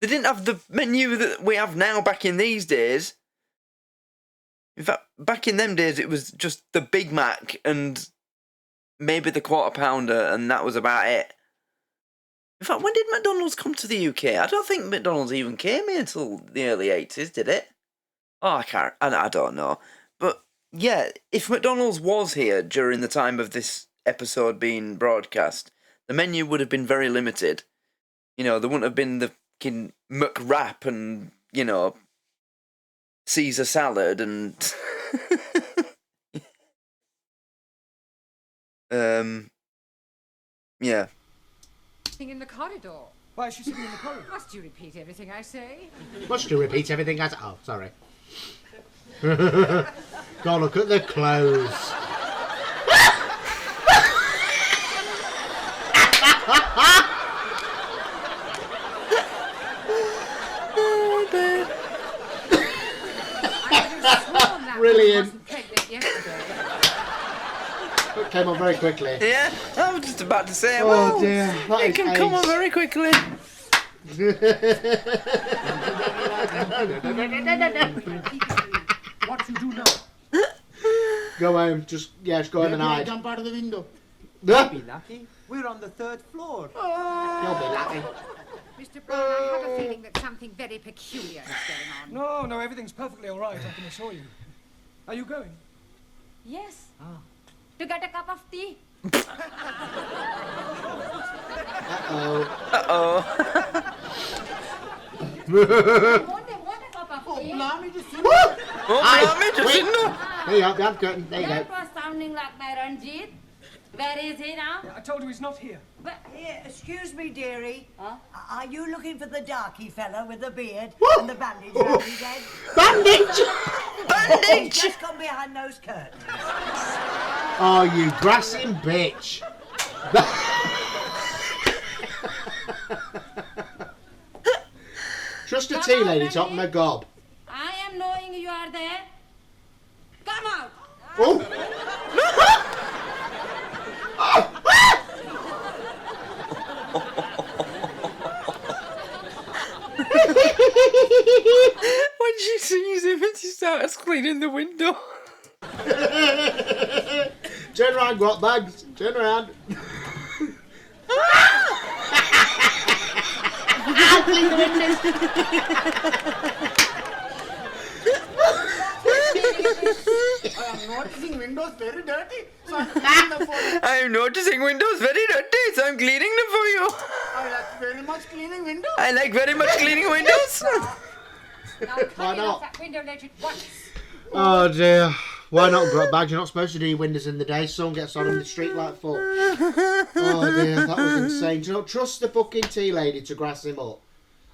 They didn't have the menu that we have now back in these days. In fact, back in them days, it was just the Big Mac and maybe the Quarter Pounder, and that was about it. In fact, when did McDonald's come to the UK? I don't think McDonald's even came here until the early 80s, did it? Oh, I don't know. But, yeah, if McDonald's was here during the time of this episode being broadcast, the menu would have been very limited. You know, there wouldn't have been the fucking McWrap and, you know, Caesar salad and... yeah. Sitting in the corridor. Why is she sitting in the corridor? Must you repeat everything I say? Must you repeat everything I say? Oh, sorry. Go look at the clothes. Brilliant. It came on very quickly. Yeah, I was just about to say, Oh well, dear, that it is can come on ace. very quickly. What you do now? Go home, just go home and Maybe I hide. jump out of the window. You'll Be lucky. We're on the 3rd floor. be lucky. Mr. Brown, I have a feeling that something very peculiar is going on. No, everything's perfectly all right, I can assure you. Are you going? Yes. To get a cup of tea. Uh-oh. Want a cup of tea? Blimey, just sit There you go, behind the curtain. There you That go. was sounding like my Ranjit. Where is he now? I told you he's not here. But Here, excuse me, dearie. Huh? Are you looking for the darky fella with the beard What? and the bandage around his head? Bandage! He's Bandage! just gone behind those curtains. Oh, you grassing bitch. Just a tea lady, top my gob. I am knowing you are there. Come out. Oh! When she sees him and she starts cleaning the window. Turn around, got bags. Turn around. Clean the windows. I am noticing windows very dirty, so I'm cleaning them for you. I'm noticing windows very dirty, so I'm cleaning them for you. I like very much cleaning windows. I like very much cleaning windows. Now Why cut it not? off that window ledge at once. Oh dear. Why not grot bags? You're not supposed to do your windows in the day. Sun gets on them, the street light full. Oh dear, that was insane. Do you not trust the fucking tea lady to grass him up?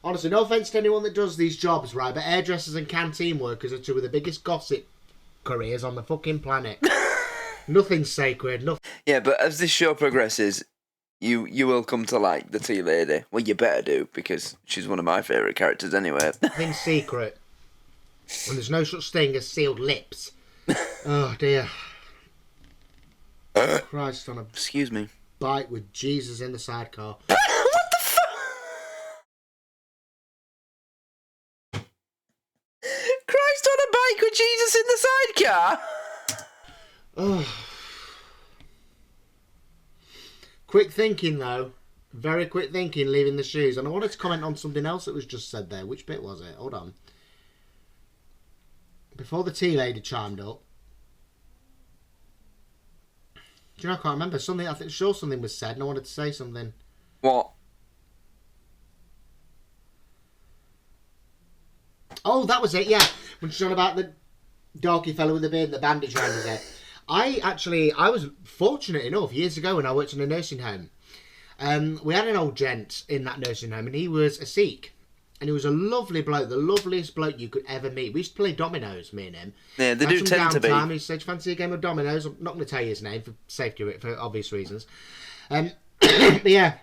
Honestly, no offence to anyone that does these jobs, right? But hairdressers and canteen workers are two of the biggest gossip careers on the fucking planet. Nothing's sacred. Nothing. Yeah, but as this show progresses, you will come to like the tea lady. Well, you better do, because she's one of my favourite characters anyway. Nothing's secret. And there's no such thing as sealed lips. Oh dear. Christ on a Excuse me. bike with Jesus in the sidecar. What the fuck? Christ on a bike with Jesus in the sidecar? Oh. Quick thinking though. Very quick thinking leaving the shoes. And I wanted to comment on something else that was just said there. Which bit was it? Hold on. Before the tea lady chimed up, Do you know, I can't remember. Something, I think, sure something was said and I wanted to say something. What? Oh, that was it, yeah. When she's on about the darky fellow with the beard and the bandage around his head. I was fortunate enough, years ago when I worked in a nursing home. We had an old gent in that nursing home and he was a Sikh. And he was a lovely bloke, the loveliest bloke you could ever meet. We used to play dominoes, me and him. Yeah, they do tend to be. He said, fancy a game of dominoes? I'm not going to tell you his name for safety, for obvious reasons. But yeah,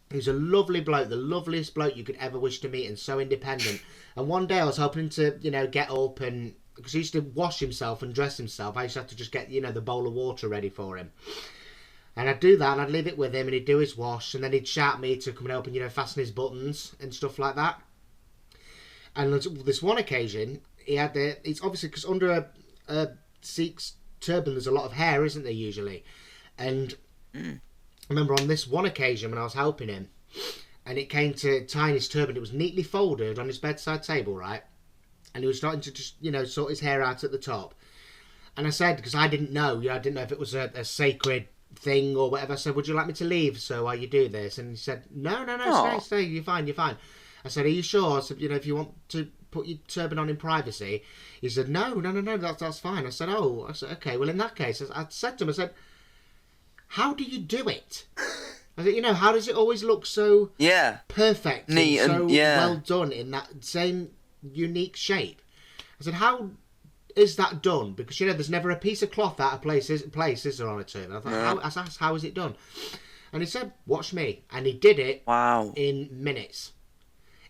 he was a lovely bloke, the loveliest bloke you could ever wish to meet, and so independent. And one day I was helping him to, you know, get up, and because he used to wash himself and dress himself, I used to have to just get, you know, the bowl of water ready for him. And I'd do that, and I'd leave it with him, and he'd do his wash, and then he'd shout at me to come and help and, you know, fasten his buttons and stuff like that. And this one occasion, he had it's obviously because under a Sikh's turban there's a lot of hair, isn't there, usually? And I remember on this one occasion when I was helping him, and it came to tying his turban, it was neatly folded on his bedside table, right? And he was starting to just, you know, sort his hair out at the top. And I said, because I didn't know, I didn't know if it was a sacred thing or whatever, I said, would you like me to leave so while you do this? And he said, no, stay, you're fine. I said, are you sure? I said, you know, if you want to put your turban on in privacy. He said, no, that's fine. I said, okay, well, in that case, I said to him, I said, how do you do it? I said, you know, how does it always look so perfect, neat, and so well done in that same unique shape? I said, how is that done? Because, you know, there's never a piece of cloth out of place, is there, on a turban? I thought, how is it done? And he said, watch me. And he did it in minutes.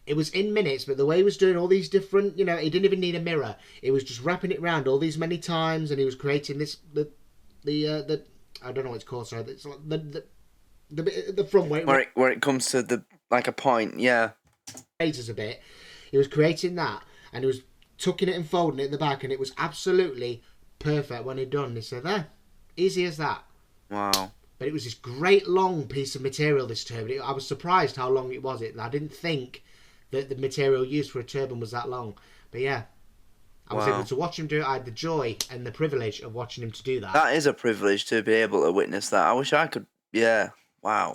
It was in minutes, but the way he was doing all these different, you know, he didn't even need a mirror. He was just wrapping it round all these many times, and he was creating this, the I don't know what it's called, sorry. It's like the front way. Where it comes to the, like a point, yeah. Raises a bit. He was creating that, and he was tucking it and folding it in the back, and it was absolutely perfect when he'd done. He said, there, easy as that. Wow. But it was this great long piece of material, this turban. I was surprised how long it was. I didn't think that the material used for a turban was that long. But yeah, I was able to watch him do it. I had the joy and the privilege of watching him to do that. That is a privilege to be able to witness that. I wish I could, wow.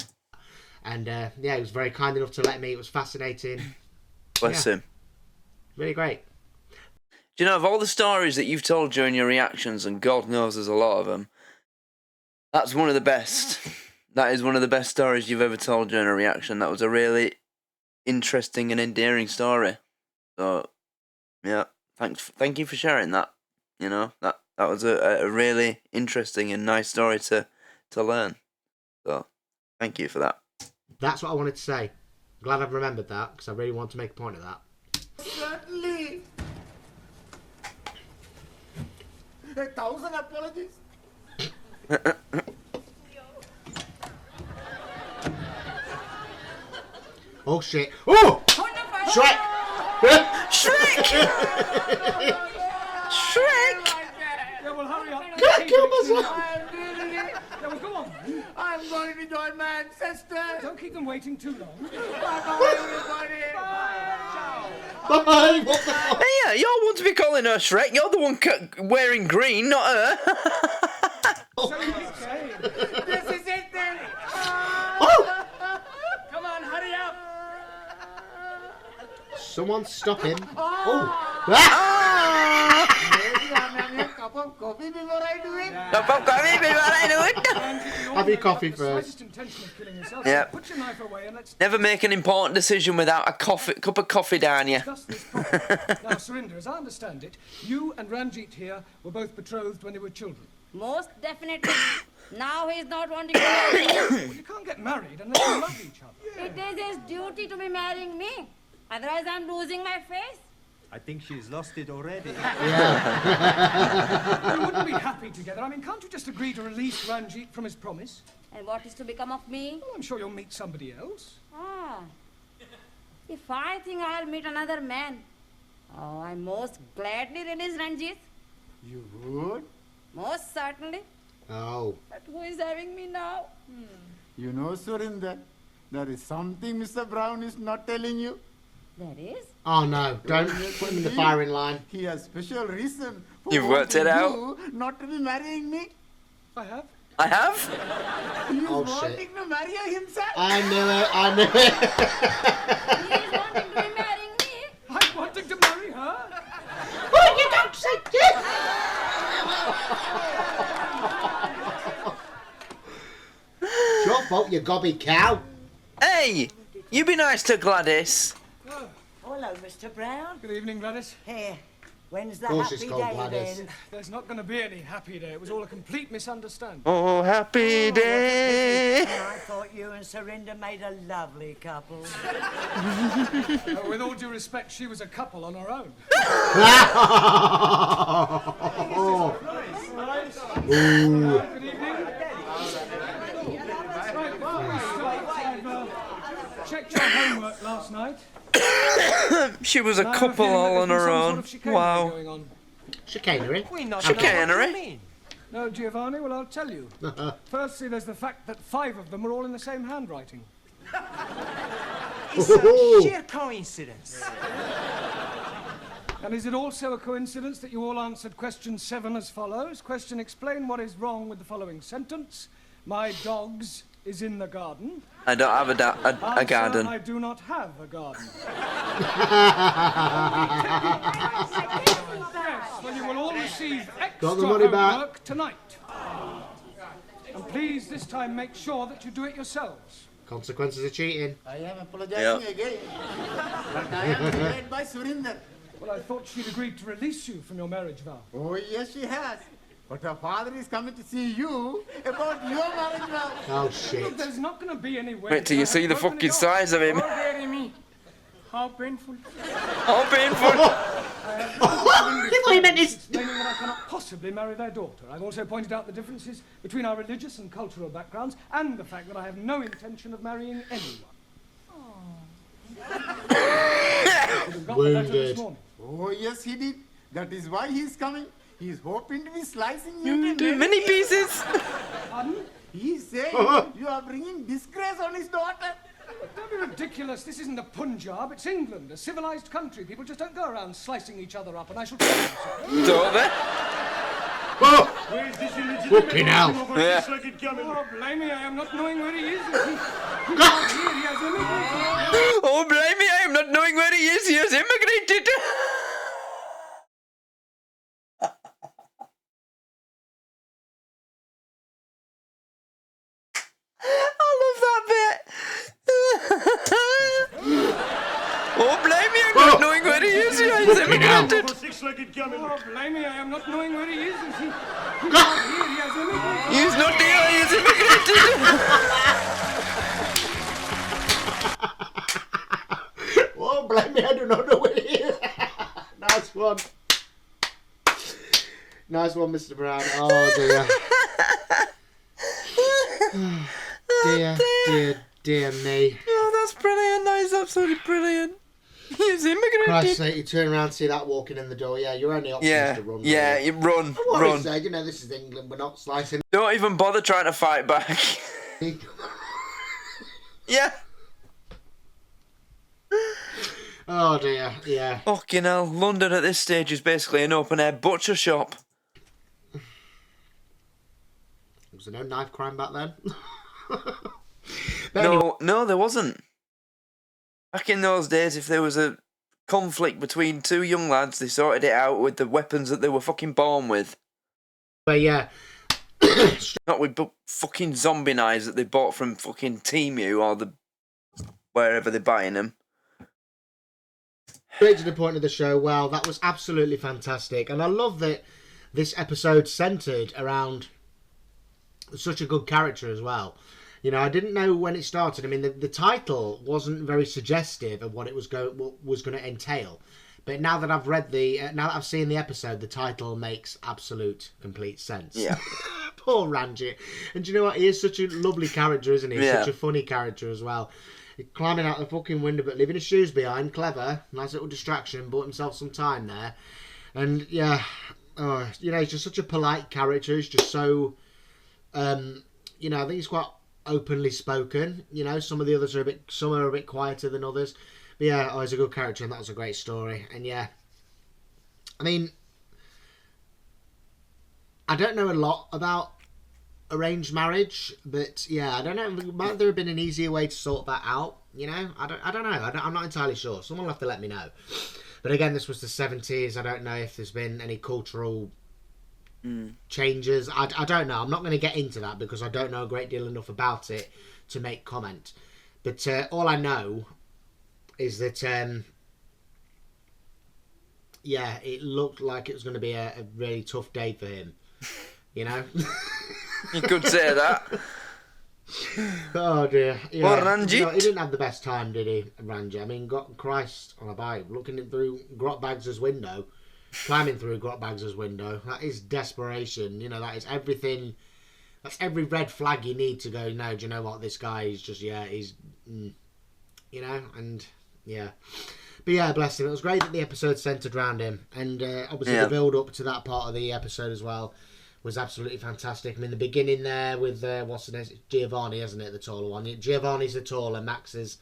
And he was very kind enough to let me. It was fascinating. Bless him. Really great. Do you know, of all the stories that you've told during your reactions, and God knows there's a lot of them, that's one of the best. That is one of the best stories you've ever told during a reaction. That was a really interesting and endearing story. So, yeah, thank you for sharing that. You know, that was a really interesting and nice story to learn. So, thank you for that. That's what I wanted to say. Glad I've remembered that, because I really want to make a point of that. Certainly. 1,000 apologies. Oh shit! Oh! Shrek! Shrek! Shrek! Yeah, well, hurry up. Can't kill myself! Yeah, well, go on. I'm going to join my ancestors. Don't keep them waiting too long. Bye-bye, everybody. Bye! What the fuck? Hey, yeah, you're one to be calling her Shrek. You're the one wearing green, not her. So you keep saying. This is it then. Oh! Come on, hurry up. Someone stop him. Oh! Maybe I'm having a cup of coffee before I do it. Have your coffee first. Slightest intention of killing yourself. Yeah. Put your knife away and let's Never make an important decision without a cup of coffee down you. discuss this properly. Now, Surinder, as I understand it, you and Ranjit here were both betrothed when they were children. Most definitely. Now he's not wanting to marry me. Well, you can't get married unless you love each other. It is his duty to be marrying me. Otherwise, I'm losing my face. I think she's lost it already. You wouldn't be happy together. I mean, can't you just agree to release Ranjit from his promise? And what is to become of me? Well, I'm sure you'll meet somebody else. Ah. If I think I'll meet another man, I most gladly release Ranjit. You would? Most certainly. Oh. But who is having me now? You know, Surinder, there is something Mr. Brown is not telling you. There is? Oh no, don't put him in the firing line. He has special reason for You've worked it out? you not to be marrying me. I have. I have? He's Oh, shit. wanting to marry her himself. I knew it. I knew it. He's wanting to be marrying me. I'm wanting to marry her. Oh, you don't say it. It's your fault, you gobby cow. Hey, you be nice to Gladys. Oh, hello, Mr. Brown. Good evening, Gladys. Here, when's the Of course happy it's called day Gladys. then? There's not going to be any happy day. It was all a complete misunderstanding. Oh, happy day. I thought you and Serinda made a lovely couple. With all due respect, she was a couple on her own. Good evening. Checked your homework last night. She was a I have couple feeling all on that there's her been some own. sort of chicanery Wow. going on. Chicanery. We not Chicanery? know what you mean. No, Giovanni, well, I'll tell you. Firstly, there's the fact that 5 of them are all in the same handwriting. It's a sheer coincidence. And is it also a coincidence that you all answered question 7 as follows? Question: explain what is wrong with the following sentence. My dogs is in the garden. I don't have a Answer, garden. I do not have a garden. Yes, well, you will all receive extra Got the money back. homework tonight. And please, this time, make sure that you do it yourselves. Consequences of cheating. I am apologizing again. But I am delayed by Surinder. Well, I thought she'd agreed to release you from your marriage vow. Oh, yes, she has. But her father is coming to see you about your marriage vow. Oh, shit. Look, there's not going to be any way. Wait till you see the fucking size of him. How painful. Oh, painful. Explaining that I cannot possibly marry their daughter. I've also pointed out the differences between our religious and cultural backgrounds and the fact that I have no intention of marrying anyone. You've got the letter this morning. Oh, yes, he did. That is why he is coming. He is hoping to be slicing you Do many pieces. Pardon? He is saying you are bringing disgrace on his daughter. Don't be ridiculous. This isn't the Punjab. It's England, a civilized country. People just don't go around slicing each other up, and I shall tell you so. Don't they? Fucking hell. Yeah. Oh, blame me, I am not knowing where he is. He can't hear, he has immigrated. Oh, blame me, I am not knowing where he is. He has immigrated. I love that bit. Oh, blame me, I'm not knowing where he is. He has immigrated. Oh, blame me, I am not knowing where he is. He can't hear, he has immigrated. He's not here, he has immigrated. Oh, blame me, I do not know where he is. Nice one. Nice one, Mr. Brown. Oh, dear. Dear me. Oh, that's brilliant. That is absolutely brilliant. He's immigrated. Christ's sake, you turn around and see that walking in the door. Yeah, your only option is to run. Yeah, really. you run, What run. he said, you know, this is England, we're not slicing. Don't even bother trying to fight back. Yeah. Oh dear, yeah. Fucking hell, London at this stage is basically an open-air butcher shop. Was there no knife crime back then? No, there wasn't. Back in those days, if there was a conflict between two young lads, they sorted it out with the weapons that they were fucking born with. But yeah. Not with fucking zombie knives that they bought from fucking Temu or wherever they're buying them. Straight to the point of the show. Wow, that was absolutely fantastic. And I love that this episode centred around such a good character as well. You know, I didn't know when it started. I mean, the title wasn't very suggestive of what it was going to entail. But now that I've read now that I've seen the episode, the title makes absolute complete sense. Yeah. Poor Ranjit. And do you know what? He is such a lovely character, isn't he? Yeah. Such a funny character as well. Climbing out the fucking window, but leaving his shoes behind. Clever. Nice little distraction. Bought himself some time there. And yeah, you know, he's just such a polite character. He's just so, you know, I think he's quite openly spoken. You know, some of the others are some are a bit quieter than others. But yeah, he's a good character, and that was a great story. And yeah, I mean, I don't know a lot about arranged marriage, but yeah, I don't know. Might there have been an easier way to sort that out? You know, I don't know. I'm not entirely sure. Someone will have to let me know. But again, this was the 70s. I don't know if there's been any cultural changes. I don't know. I'm not going to get into that because I don't know a great deal enough about it to make comment. But all I know is that yeah, it looked like it was going to be a really tough day for him. You know? You could say that. Oh dear. Yeah. What, Ranjit? You know, he didn't have the best time, did he, Ranjit? I mean, got Christ on a bike, looking through Grotbags' window, climbing through Grotbags' window. That is desperation. You know, that is everything. That's every red flag you need to go, no, do you know what? This guy is just, yeah, he's, you know, and yeah. But yeah, bless him. It was great that the episode centred around him. And obviously the build-up to that part of the episode as well was absolutely fantastic. I mean, the beginning there with, what's the name? Giovanni, isn't it? The taller one. Giovanni's the taller, Max is...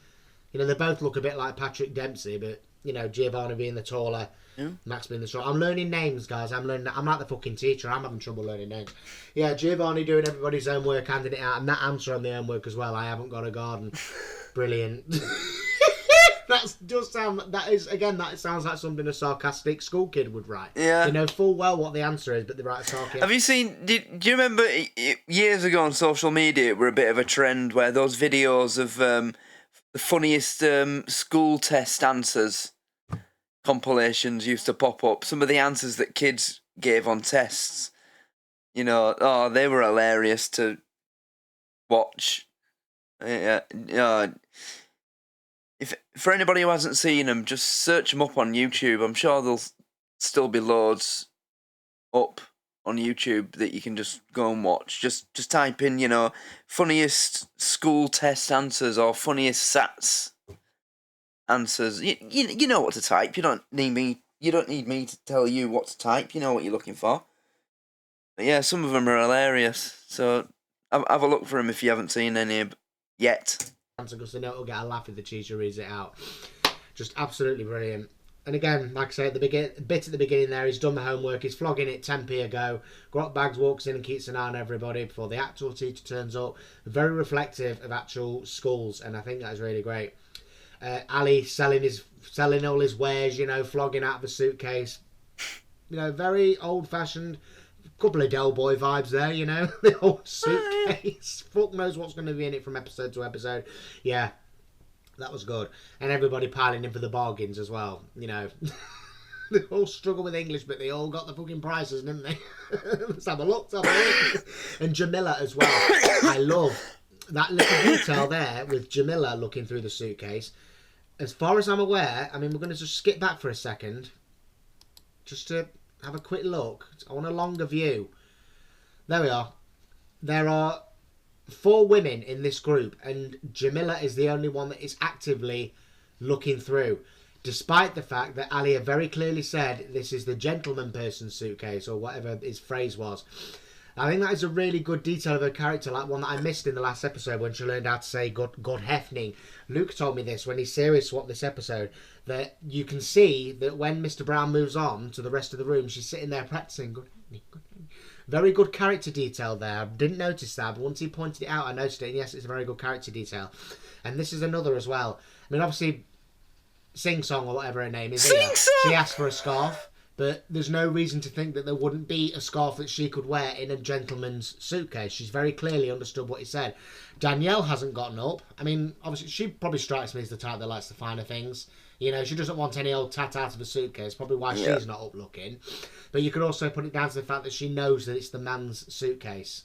You know, they both look a bit like Patrick Dempsey, but, you know, Giovanni being the taller, Max being the shorter. I'm learning names, guys. I'm like the fucking teacher. I'm having trouble learning names. Yeah, Giovanni doing everybody's homework, handing it out, and that answer on the homework as well. I haven't got a garden. Brilliant. That sounds like something a sarcastic school kid would write. Yeah. They know full well what the answer is, but they write sarcastic. Have you seen... Do you remember years ago on social media, it were a bit of a trend where those videos of the funniest school test answers compilations used to pop up? Some of the answers that kids gave on tests, you know, oh, they were hilarious to watch. If for anybody who hasn't seen them, just search them up on YouTube. I'm sure there'll still be loads up on YouTube that you can just go and watch. Just type in, you know, funniest school test answers or funniest SATs answers. You know what to type. You don't need me to tell you what to type. You know what you're looking for. But yeah, some of them are hilarious. So have a look for them if you haven't seen any yet. Because they know it'll get a laugh if the teacher reads it out. Just absolutely brilliant. And again, like I say, at the bit at the beginning there, he's done the homework, he's flogging it 10p a go. Grotbags walks in and keeps an eye on everybody before the actual teacher turns up. Very reflective of actual schools, and I think that is really great. Ali selling all his wares, you know, flogging out of a suitcase. You know, very old-fashioned. Couple of Del Boy vibes there, you know. The whole suitcase. Fuck knows what's going to be in it from episode to episode. Yeah, that was good. And everybody piling in for the bargains as well, you know. They all struggle with English, but they all got the fucking prices, didn't they? Let's have a look, And Jamila as well. I love that little detail there with Jamila looking through the suitcase. As far as I'm aware, I mean, we're going to just skip back for a second. Just to have a quick look. I want a longer view. There we are. There are 4 women in this group, and Jamila is the only one that is actively looking through, despite the fact that Ali very clearly said this is the gentleman person's suitcase, or whatever his phrase was. I think that is a really good detail of her character, like one that I missed in the last episode when she learned how to say God hefning. Luke told me this when he series swapped this episode, that you can see that when Mr. Brown moves on to the rest of the room, she's sitting there practicing good hefning, good hefning. Very good character detail there. I didn't notice that, but once he pointed it out, I noticed it, and yes, it's a very good character detail. And this is another as well. I mean, obviously, Sing Song, or whatever her name is, she asked for a scarf. But there's no reason to think that there wouldn't be a scarf that she could wear in a gentleman's suitcase. She's very clearly understood what he said. Danielle hasn't gotten up. I mean, obviously, she probably strikes me as the type that likes the finer things. You know, she doesn't want any old tat out of a suitcase. Probably why she's not up looking. But you could also put it down to the fact that she knows that it's the man's suitcase.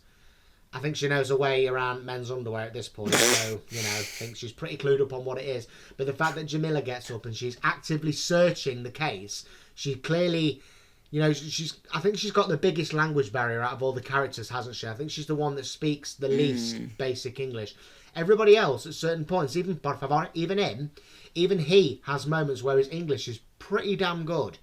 I think she knows her way around men's underwear at this point. So, you know, I think she's pretty clued up on what it is. But the fact that Jamila gets up and she's actively searching the case... She clearly, you know, I think she's got the biggest language barrier out of all the characters, hasn't she? I think she's the one that speaks the least basic English. Everybody else, at certain points, even even he has moments where his English is pretty damn good.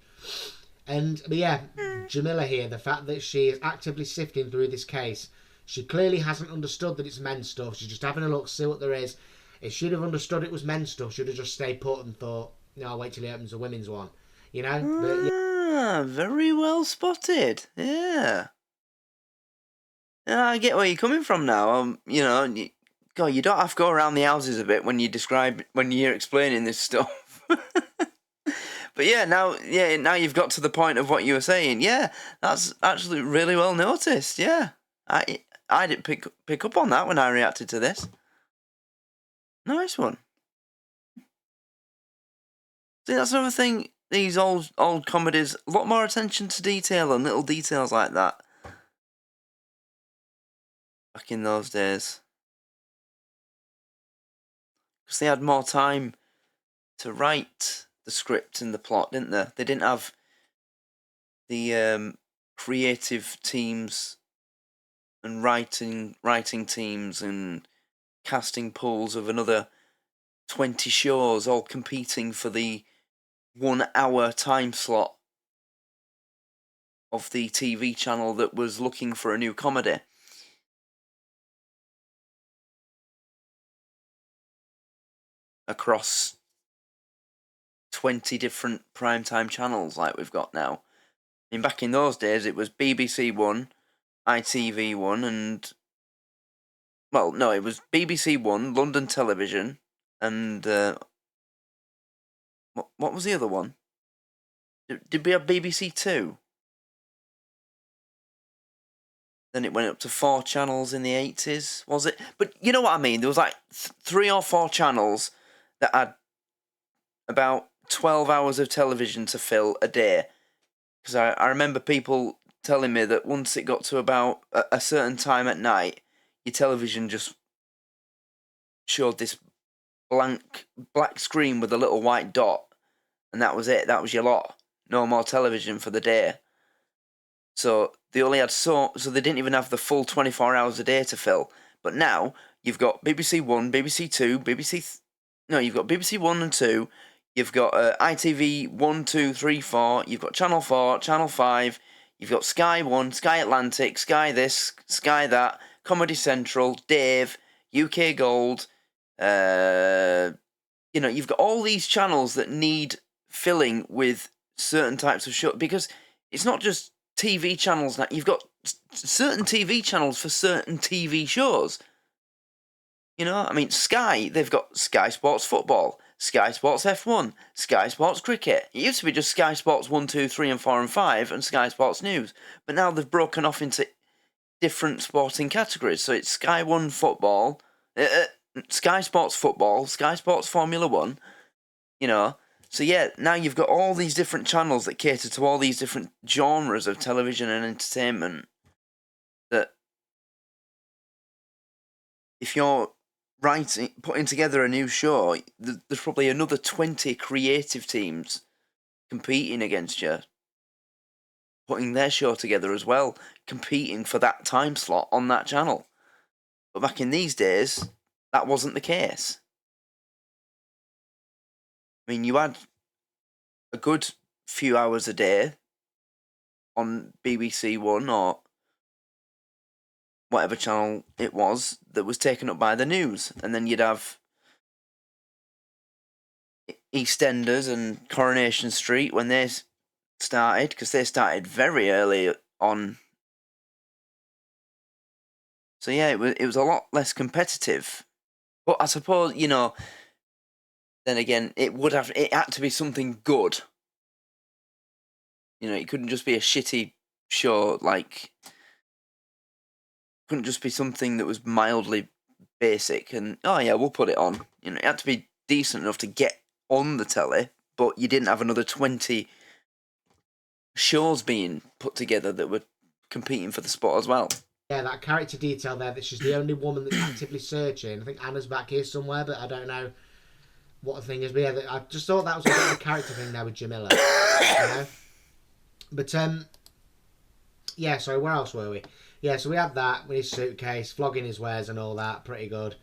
But yeah, Jamila here, the fact that she is actively sifting through this case, she clearly hasn't understood that it's men's stuff. She's just having a look, see what there is. If she'd have understood it was men's stuff, she'd have just stayed put and thought, no, I'll wait till he opens a women's one. You know? But, very well spotted. Yeah. Yeah, I get where you're coming from now. You know, God, you don't have to go around the houses a bit when you're explaining this stuff. But yeah, now you've got to the point of what you were saying. Yeah, that's actually really well noticed. Yeah, I didn't pick up on that when I reacted to this. Nice one. See, that's another thing. These old comedies, a lot more attention to detail and little details like that. Back in those days, because they had more time to write the script and the plot, didn't they? They didn't have the creative teams and writing teams and casting pools of another 20 shows all competing for the 1 hour time slot of the TV channel that was looking for a new comedy. Across 20 different primetime channels like we've got now. I mean, back in those days, it was BBC One, ITV One, and... Well, no, it was BBC One, London Television, and... what was the other one? Did we have BBC Two? Then it went up to 4 channels in the 80s, was it? But you know what I mean? There was like 3 or 4 channels that had about 12 hours of television to fill a day. Because I remember people telling me that once it got to about a certain time at night, your television just showed this black screen with a little white dot, and that was it. That was your lot. No more television for the day. So they only had so they didn't even have the full 24 hours a day to fill. But now you've got BBC One, BBC Two, you've got BBC One and Two. You've got ITV 1, 2, 3, 4. You've got Channel 4, Channel 5. You've got Sky 1, Sky Atlantic, Sky this, Sky that, Comedy Central, Dave, UK Gold. You've got all these channels that need filling with certain types of shows. Because it's not just TV channels now. You've got certain TV channels for certain TV shows. You know, I mean, Sky, they've got Sky Sports Football, Sky Sports F1, Sky Sports Cricket. It used to be just Sky Sports 1, 2, 3 and 4 and 5 and Sky Sports News. But now they've broken off into different sporting categories. So it's Sky 1 Football, Sky Sports Football, Sky Sports Formula 1, you know. So yeah, now you've got all these different channels that cater to all these different genres of television and entertainment. That if you're putting together a new show, there's probably another 20 creative teams competing against you, putting their show together as well, competing for that time slot on that channel. But back in these days, that wasn't the case. I mean, you had a good few hours a day on BBC One or whatever channel it was that was taken up by the news, and then you'd have EastEnders and Coronation Street when they started, because they started very early on. So yeah, it was a lot less competitive. But I suppose, then again, it had to be something good. It couldn't just be a shitty show, couldn't just be something that was mildly basic and, oh yeah, we'll put it on. It had to be decent enough to get on the telly, but you didn't have another 20 shows being put together that were competing for the spot as well. Yeah, that character detail there, that she's the only woman that's actively searching. I think Anna's back here somewhere, but I don't know what the thing is. But yeah, I just thought that was a bit of a character thing there with Jamila. But, yeah, sorry, where else were we? Yeah, so we had that with his suitcase, flogging his wares and all that, pretty good.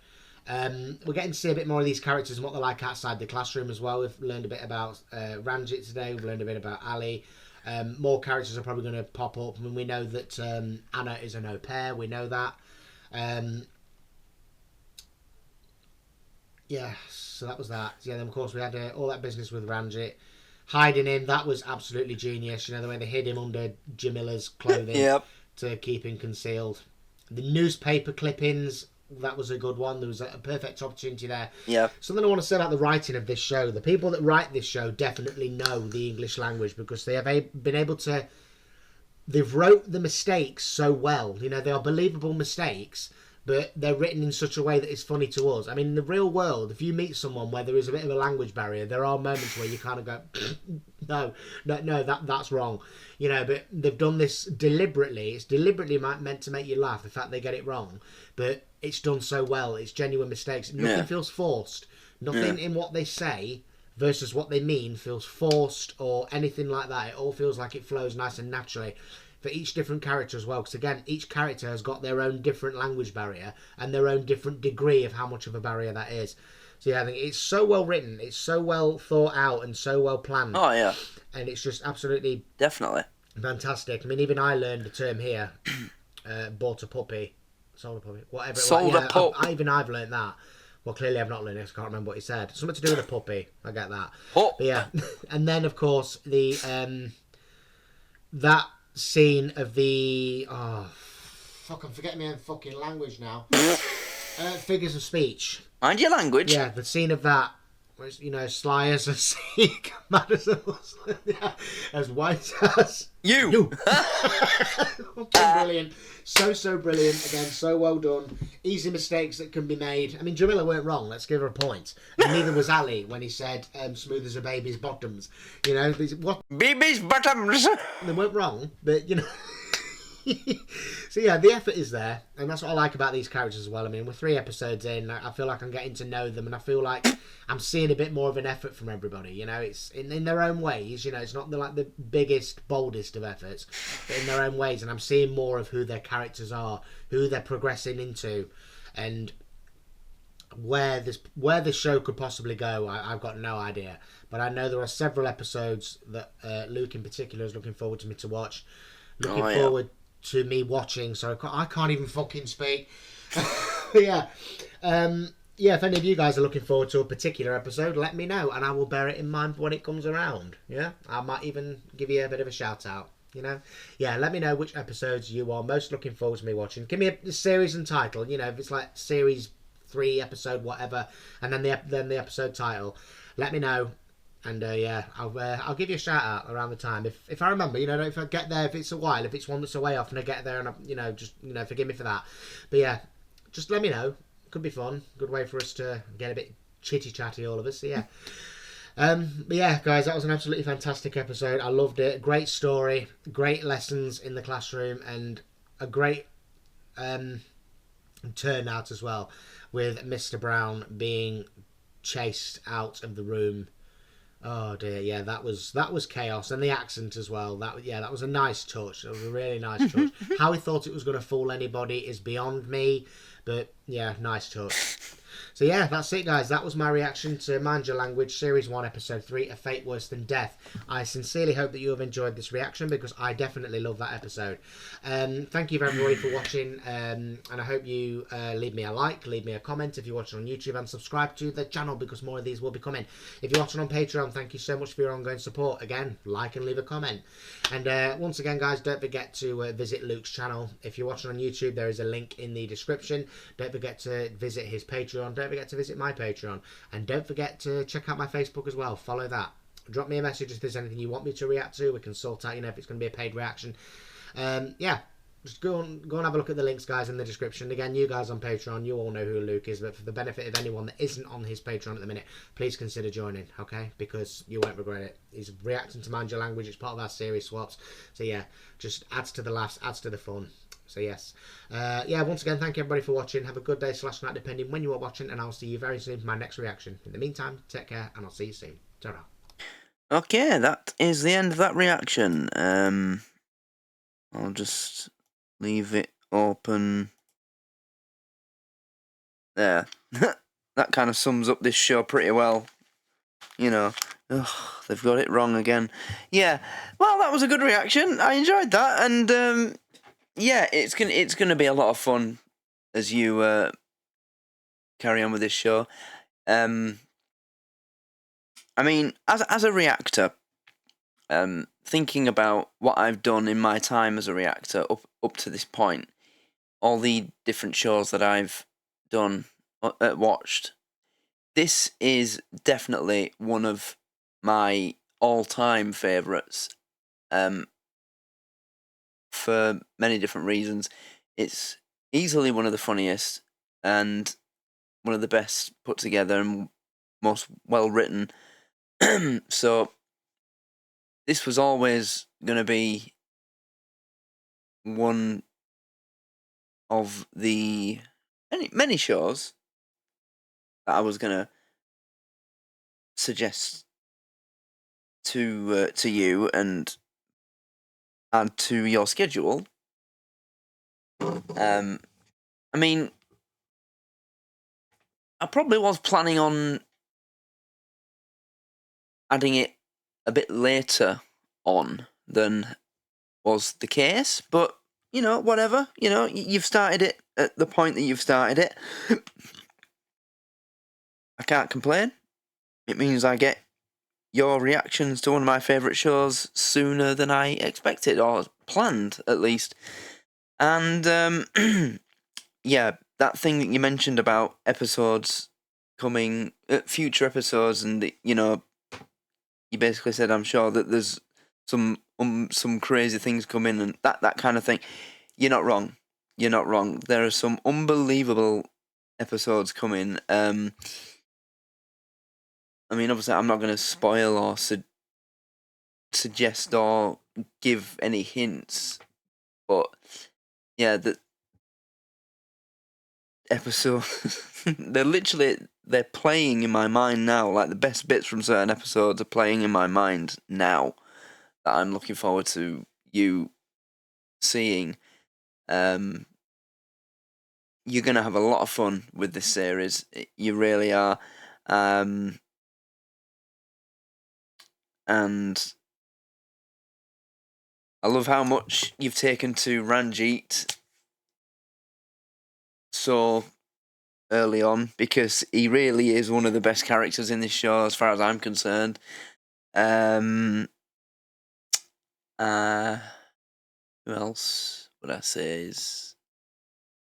We're getting to see a bit more of these characters and what they're like outside the classroom as well. We've learned a bit about Ranjit today, we've learned a bit about Ali. More characters are probably going to pop up. I mean, we know that Anna is an au pair, we know that. Yeah, so that was that. Yeah, then of course we had all that business with Ranjit. Hiding him, that was absolutely genius. The way they hid him under Jamila's clothing. Yep. To keep him concealed. The newspaper clippings, that was a good one. There was a perfect opportunity there. Yeah. Something I want to say about the writing of this show. The people that write this show definitely know the English language because they have been able to... They've wrote the mistakes so well. You know, they are believable mistakes, but they're written in such a way that it's funny to us. I mean, in the real world, if you meet someone where there is a bit of a language barrier, there are moments where you kind of go, no, that's wrong. You know, but they've done this deliberately. It's deliberately meant to make you laugh, the fact they get it wrong. But it's done so well. It's genuine mistakes. Nothing feels forced. Nothing in what they say versus what they mean feels forced or anything like that. It all feels like it flows nice and naturally for each different character as well, because again, each character has got their own different language barrier and their own different degree of how much of a barrier that is. So yeah, I think it's so well written, it's so well thought out and so well planned. Oh yeah. And it's just absolutely definitely fantastic. I mean, even I learned the term here, bought a puppy, sold a puppy, whatever. Sold a pup. Even I've learned that. Well, clearly I've not learned it. I can't remember what he said. Something to do with a puppy. I get that. Pup. But yeah, and then of course the that scene of the I'm forgetting my own fucking language now. Figures of speech. Mind your language. Yeah, the scene of that. Was, you know, sly as a Sikh, mad as a Muslim, yeah, as white as you. Brilliant, so brilliant. Again, so well done. Easy mistakes that can be made. I mean, Jamila weren't wrong. Let's give her a point. And neither was Ali when he said "smooth as a baby's bottoms." You know, what baby's bottoms? They weren't wrong, but you know. So yeah, the effort is there, and that's what I like about these characters as well. I mean, we're 3 episodes in, I feel like I'm getting to know them, and I feel like I'm seeing a bit more of an effort from everybody. You know, it's in their own ways. You know, it's not the biggest, boldest of efforts, but in their own ways, and I'm seeing more of who their characters are, who they're progressing into, and where this show could possibly go. I've got no idea, but I know there are several episodes that Luke in particular is looking forward to me to watch. Looking forward to me watching, so I can't even fucking speak. Yeah, if any of you guys are looking forward to a particular episode, let me know, and I will bear it in mind when it comes around. Yeah, I might even give you a bit of a shout out. You know, yeah, let me know which episodes you are most looking forward to me watching. Give me a series and title. You know, if it's like series 3, episode whatever, and then the episode title. Let me know. And yeah, I'll give you a shout out around the time if I remember. You know, if I get there, if it's a while, if it's one that's a way off, and I get there, and I, forgive me for that. But yeah, just let me know. Could be fun. Good way for us to get a bit chitty chatty, all of us. So yeah. But yeah, guys, that was an absolutely fantastic episode. I loved it. Great story, great lessons in the classroom, and a great turnout as well, with Mr. Brown being chased out of the room. Oh dear, yeah, that was chaos, and the accent as well. That was a nice touch. It was a really nice touch. How he thought it was going to fool anybody is beyond me, but yeah, nice touch. So yeah, that's it, guys. That was my reaction to Mind Your Language, Series 1, Episode 3, A Fate Worse Than Death. I sincerely hope that you have enjoyed this reaction, because I definitely love that episode. Thank you everybody for watching, and I hope you leave me a like, leave me a comment if you're watching on YouTube, and subscribe to the channel, because more of these will be coming. If you're watching on Patreon, thank you so much for your ongoing support. Again, like and leave a comment. And once again, guys, don't forget to visit Luke's channel. If you're watching on YouTube, there is a link in the description. Don't forget to visit his Patreon. Don't forget to visit my Patreon, and don't forget to check out my Facebook as well. Follow that. Drop me a message if there's anything you want me to react to. We can sort out, if it's going to be a paid reaction. Yeah, just go and have a look at the links, guys, in the description. Again, you guys on Patreon, you all know who Luke is, but for the benefit of anyone that isn't on his Patreon at the minute, please consider joining, okay? Because you won't regret it. He's reacting to Mind Your Language. It's part of our series swaps. So yeah, just adds to the laughs, adds to the fun. So yes, yeah, once again, thank you everybody for watching. Have a good day / night, depending when you are watching, and I'll see you very soon for my next reaction. In the meantime, take care, and I'll see you soon. Ta-ra. Okay, that is the end of that reaction. I'll just leave it open there. That kind of sums up this show pretty well. They've got it wrong again. Yeah, well, that was a good reaction. I enjoyed that, and yeah, it's gonna be a lot of fun as you carry on with this show. I mean, as a reactor, thinking about what I've done in my time as a reactor up to this point, all the different shows that I've done, watched, this is definitely one of my all-time favourites. For many different reasons. It's easily one of the funniest and one of the best put together and most well written. So this was always going to be one of the many shows that I was going to suggest to you and add to your schedule. I mean, I probably was planning on adding it a bit later on than was the case, but whatever. You've started it at the point that you've started it. I can't complain. It means I get your reactions to one of my favourite shows sooner than I expected, or planned at least. And yeah, that thing that you mentioned about episodes coming, future episodes, and you basically said, I'm sure that there's some crazy things coming and that kind of thing. You're not wrong. You're not wrong. There are some unbelievable episodes coming. I mean, obviously, I'm not going to spoil or suggest or give any hints, but yeah, the episode they're playing in my mind now. Like, the best bits from certain episodes are playing in my mind now that I'm looking forward to you seeing. You're gonna have a lot of fun with this series. You really are. And I love how much you've taken to Ranjit so early on, because he really is one of the best characters in this show as far as I'm concerned. Who else would I say is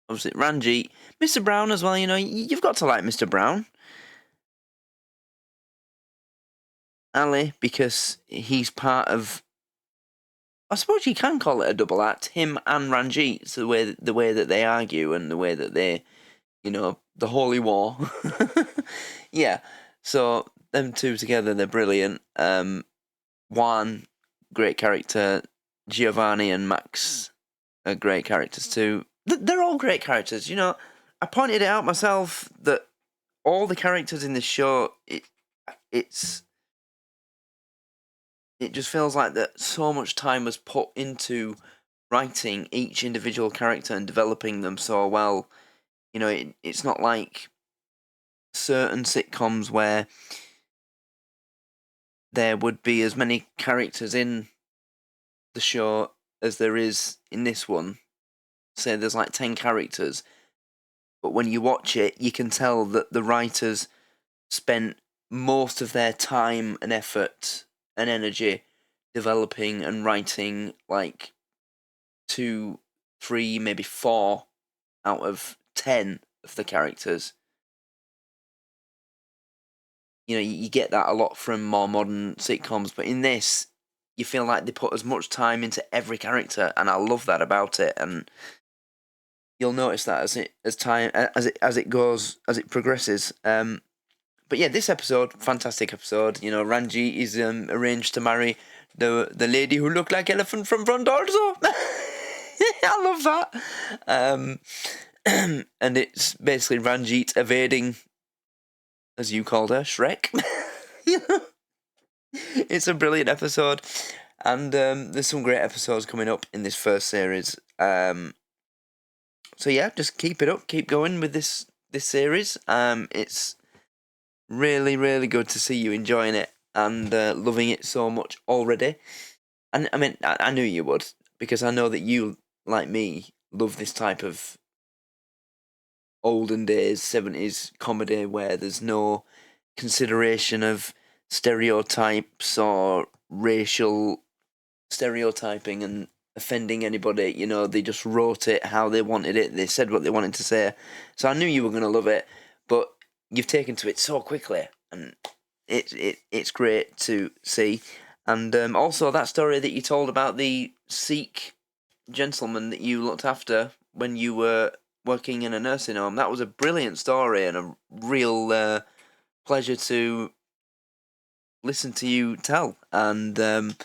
obviously Ranjit, Mr. Brown as well. You've got to like Mr. Brown. Ali, because he's part of, I suppose you can call it a double act. Him and Ranjit, so the way that they argue and the way that they, the holy war. Yeah, so them two together, they're brilliant. Juan, great character. Giovanni and Max are great characters too. They're all great characters. I pointed it out myself that all the characters in this show, it just feels like that so much time was put into writing each individual character and developing them so well. It's not like certain sitcoms where there would be as many characters in the show as there is in this one. Say there's like 10 characters, but when you watch it, you can tell that the writers spent most of their time and effort and energy developing and writing like 2, 3, maybe 4 out of 10 of the characters. You get that a lot from more modern sitcoms, but in this, you feel like they put as much time into every character, and I love that about it. And you'll notice that as it progresses. But yeah, this episode, fantastic episode. Ranji is arranged to marry the lady who looked like Elephant from Front also. I love that. And it's basically Ranjit evading, as you called her, Shrek. It's a brilliant episode, and there's some great episodes coming up in this first series. So yeah, just keep it up, keep going with this series. It's really, really good to see you enjoying it and loving it so much already. And I mean, I knew you would, because I know that you, like me, love this type of olden days 70s comedy where there's no consideration of stereotypes or racial stereotyping and offending anybody. You know, they just wrote it how they wanted it. They said what they wanted to say. So I knew you were going to love it, but you've taken to it so quickly, and it's great to see. And also that story that you told about the Sikh gentleman that you looked after when you were working in a nursing home, that was a brilliant story and a real pleasure to listen to you tell. And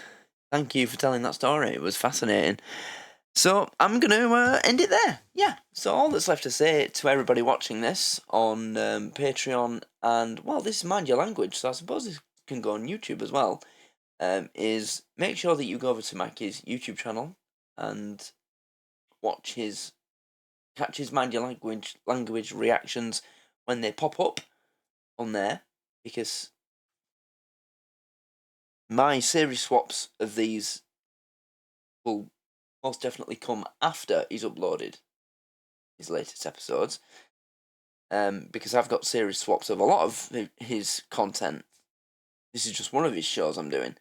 thank you for telling that story. It was fascinating. So I'm going to end it there. Yeah. So all that's left to say to everybody watching this on Patreon, and, well, this is Mind Your Language, so I suppose this can go on YouTube as well, is make sure that you go over to Mikey's YouTube channel and catch his Mind Your Language reactions when they pop up on there, because my series swaps of these will most definitely come after he's uploaded his latest episodes, because I've got series swaps of a lot of his content. This is just one of his shows I'm doing.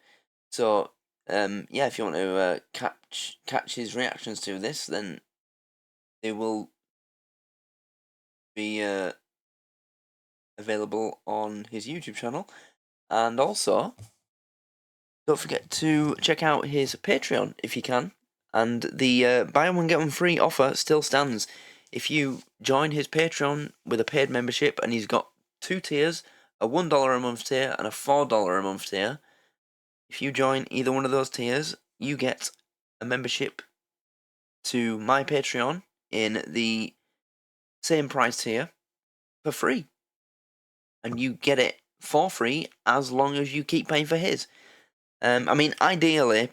So, yeah, if you want to catch his reactions to this, then they will be available on his YouTube channel. And also, don't forget to check out his Patreon if you can. And the buy one get one free offer still stands. If you join his Patreon with a paid membership, and he's got 2 tiers, a $1 a month tier and a $4 a month tier. If you join either one of those tiers, you get a membership to my Patreon in the same price tier for free. And you get it for free as long as you keep paying for his. I mean, ideally,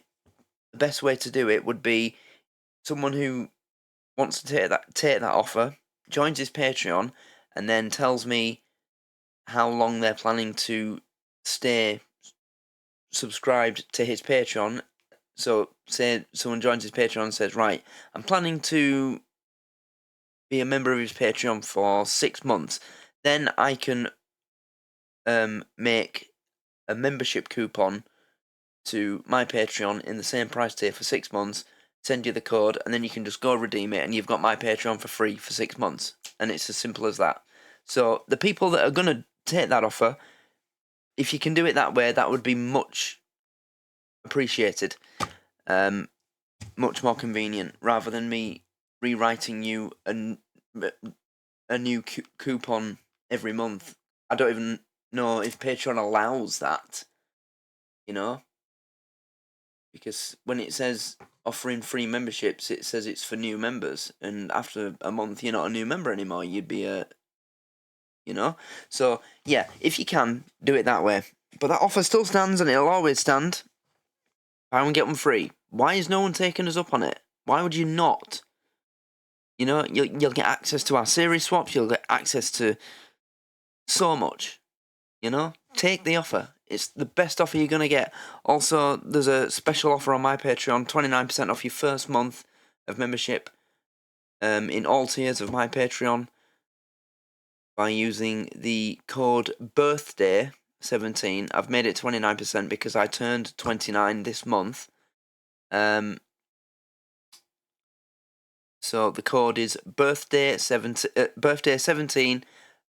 the best way to do it would be someone who wants to take that offer, joins his Patreon, and then tells me how long they're planning to stay subscribed to his Patreon. So, say someone joins his Patreon and says, right, I'm planning to be a member of his Patreon for 6 months. Then I can make a membership coupon to my Patreon in the same price tier for 6 months, send you the code, and then you can just go redeem it, and you've got my Patreon for free for 6 months. And it's as simple as that. So the people that are going to take that offer, if you can do it that way, that would be much appreciated. Much more convenient, rather than me rewriting you a new coupon every month. I don't even know if Patreon allows that, you know? Because when it says offering free memberships, it says it's for new members, and after a month, you're not a new member anymore. You'd be you know? So, yeah, if you can, do it that way. But that offer still stands, and it'll always stand. Buy one, get one free. Why is no one taking us up on it? Why would you not? You know, you'll get access to our series swaps, you'll get access to so much. You know? Take the offer. It's the best offer you're going to get. Also, there's a special offer on my Patreon, 29% off your first month of membership in all tiers of my Patreon by using the code BIRTHDAY17. I've made it 29% because I turned 29 this month. So the code is birthday17,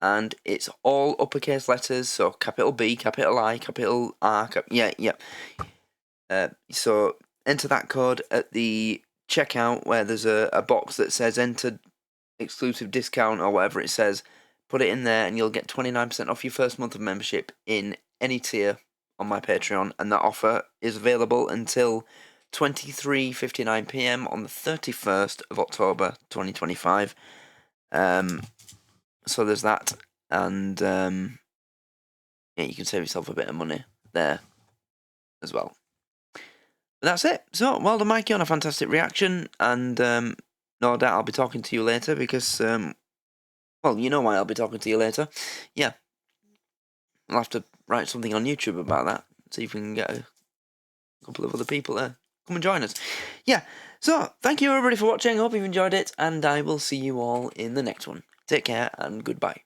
and it's all uppercase letters, so capital B, capital I, capital R, so enter that code at the checkout where there's a box that says enter exclusive discount or whatever it says. Put it in there and you'll get 29% off your first month of membership in any tier on my Patreon, and that offer is available until 23:59 PM on the 31st of October 2025. So there's that, and yeah, you can save yourself a bit of money there as well. But that's it. So, well done, Mikey, on a fantastic reaction, and no doubt I'll be talking to you later because, well, you know why I'll be talking to you later. Yeah, I'll have to write something on YouTube about that, see if we can get a couple of other people there. Come and join us. Yeah, so thank you everybody for watching. Hope you've enjoyed it, and I will see you all in the next one. Take care and goodbye.